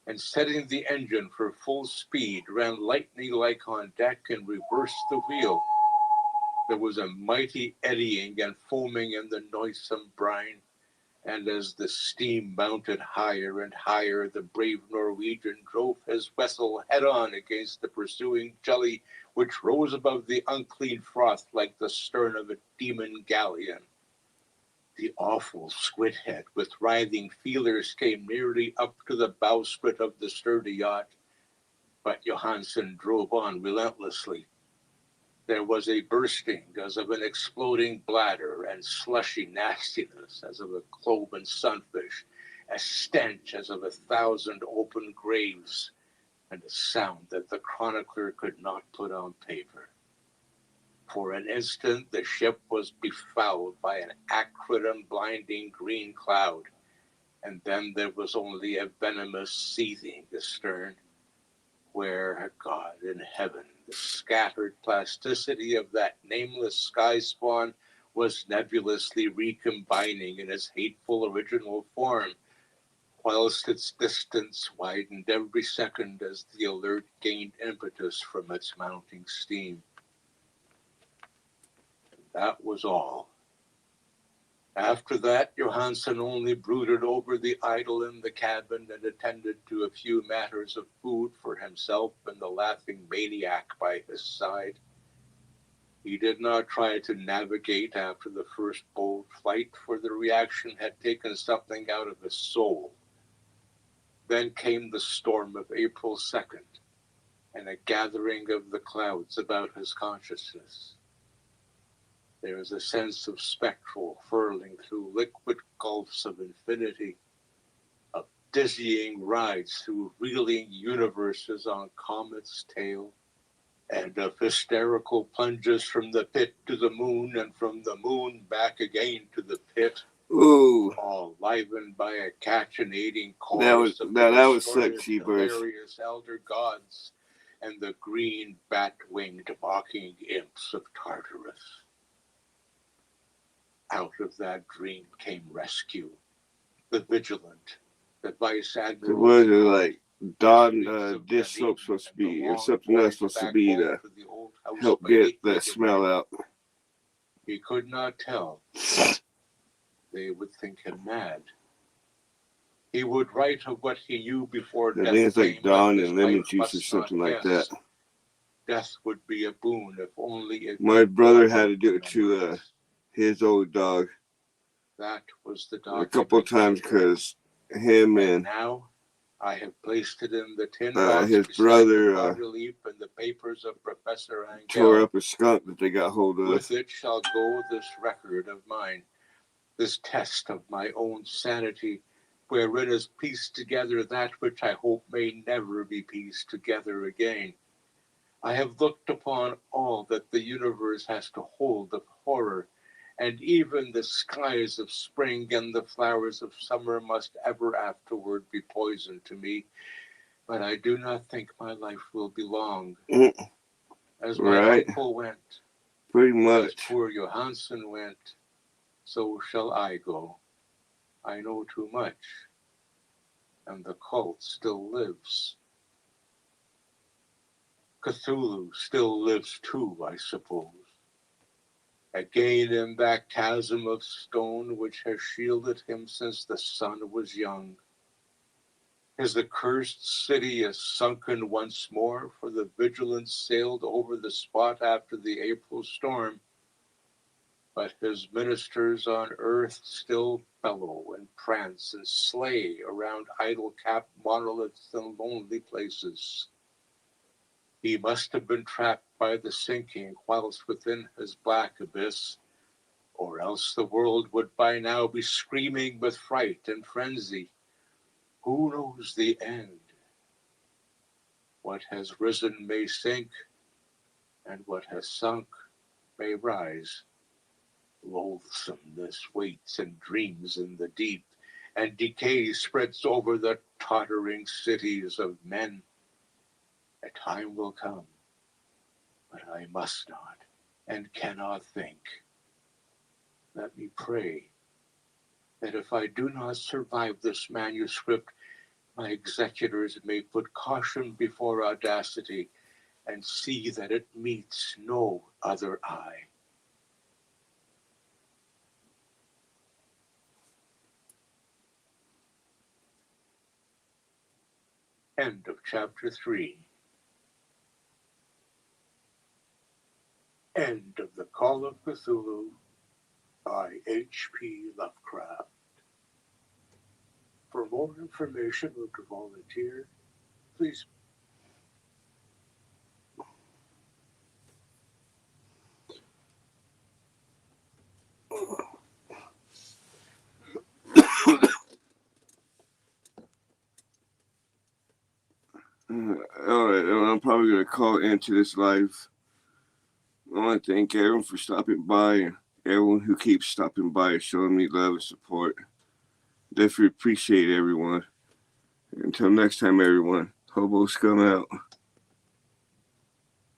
and setting the engine for full speed, ran lightning-like on deck and reversed the wheel. There was a mighty eddying and foaming in the noisome brine, and as the steam mounted higher and higher, the brave Norwegian drove his vessel head-on against the pursuing jelly, which rose above the unclean froth like the stern of a demon galleon. The awful squid head with writhing feelers came nearly up to the bowsprit of the sturdy yacht, but Johansen drove on relentlessly. There was a bursting as of an exploding bladder, and slushy nastiness as of a cloven sunfish, a stench as of 1,000 open graves, and a sound that the chronicler could not put on paper. For an instant, the ship was befouled by an acrid and blinding green cloud, and then there was only a venomous seething astern, where, God in heaven, the scattered plasticity of that nameless sky spawn was nebulously recombining in its hateful original form, whilst its distance widened every second as the alert gained impetus from its mounting steam. And that was all. After that, Johansen only brooded over the idol in the cabin and attended to a few matters of food for himself and the laughing maniac by his side. He did not try to navigate after the first bold flight, for the reaction had taken something out of his soul. Then came the storm of April 2nd, and a gathering of the clouds about his consciousness. There is a sense of spectral furling through liquid gulfs of infinity, of dizzying rides through reeling universes on Comet's tail, and of hysterical plunges from the pit to the moon and from the moon back again to the pit. Ooh, All livened by a cachinnating that was chorus of that was distorted, sick, Cheapers. hilarious elder gods and the green bat-winged mocking imps of Tartarus. Out of that dream came rescue. The vigilant, the vice admiral. Was it like Don dish soap supposed to be, or something else supposed to be to help get that smell out? He could not tell. They would think him mad. He would write of what he knew before I death think it's like came, Dawn but and his lemon wife juice or must something not like that. guess. Death would be a boon if only it. My brother had to do it to his old dog That was the a couple of times because him and now I have placed it in the tin his box brother beside the relief and the papers of Professor tore Angell. up a skunk that they got hold of. With it shall go this record of mine, this test of my own sanity, wherein is pieced together that which I hope may never be pieced together again. I have looked upon all that the universe has to hold of horror, and even the skies of spring and the flowers of summer must ever afterward be poison to me. But I do not think my life will be long. As my uncle went, pretty as much. poor Johansen went, so shall I go. I know too much, and the cult still lives. Cthulhu still lives too, I suppose. Again in that chasm of stone which has shielded him since the sun was young. His accursed city is sunken once more, for the vigilance sailed over the spot after the April storm. But his ministers on earth still bellow and prance and slay around idol-capped monoliths and lonely places. He must have been trapped by the sinking whilst within his black abyss, or else the world would by now be screaming with fright and frenzy. Who knows the end? What has risen may sink, and what has sunk may rise. Loathsomeness waits and dreams in the deep, and decay spreads over the tottering cities of men. A time will come, but I must not and cannot think. Let me pray that if I do not survive this manuscript, my executors may put caution before audacity and see that it meets no other eye. End of chapter 3. End of The Call of Cthulhu by H.P. Lovecraft. For more information or to volunteer, please. Alright, I'm probably going to call into this live. I want to thank everyone for stopping by and everyone who keeps stopping by and showing me love and support. Definitely appreciate everyone. Until next time, everyone, Hobo Scum out.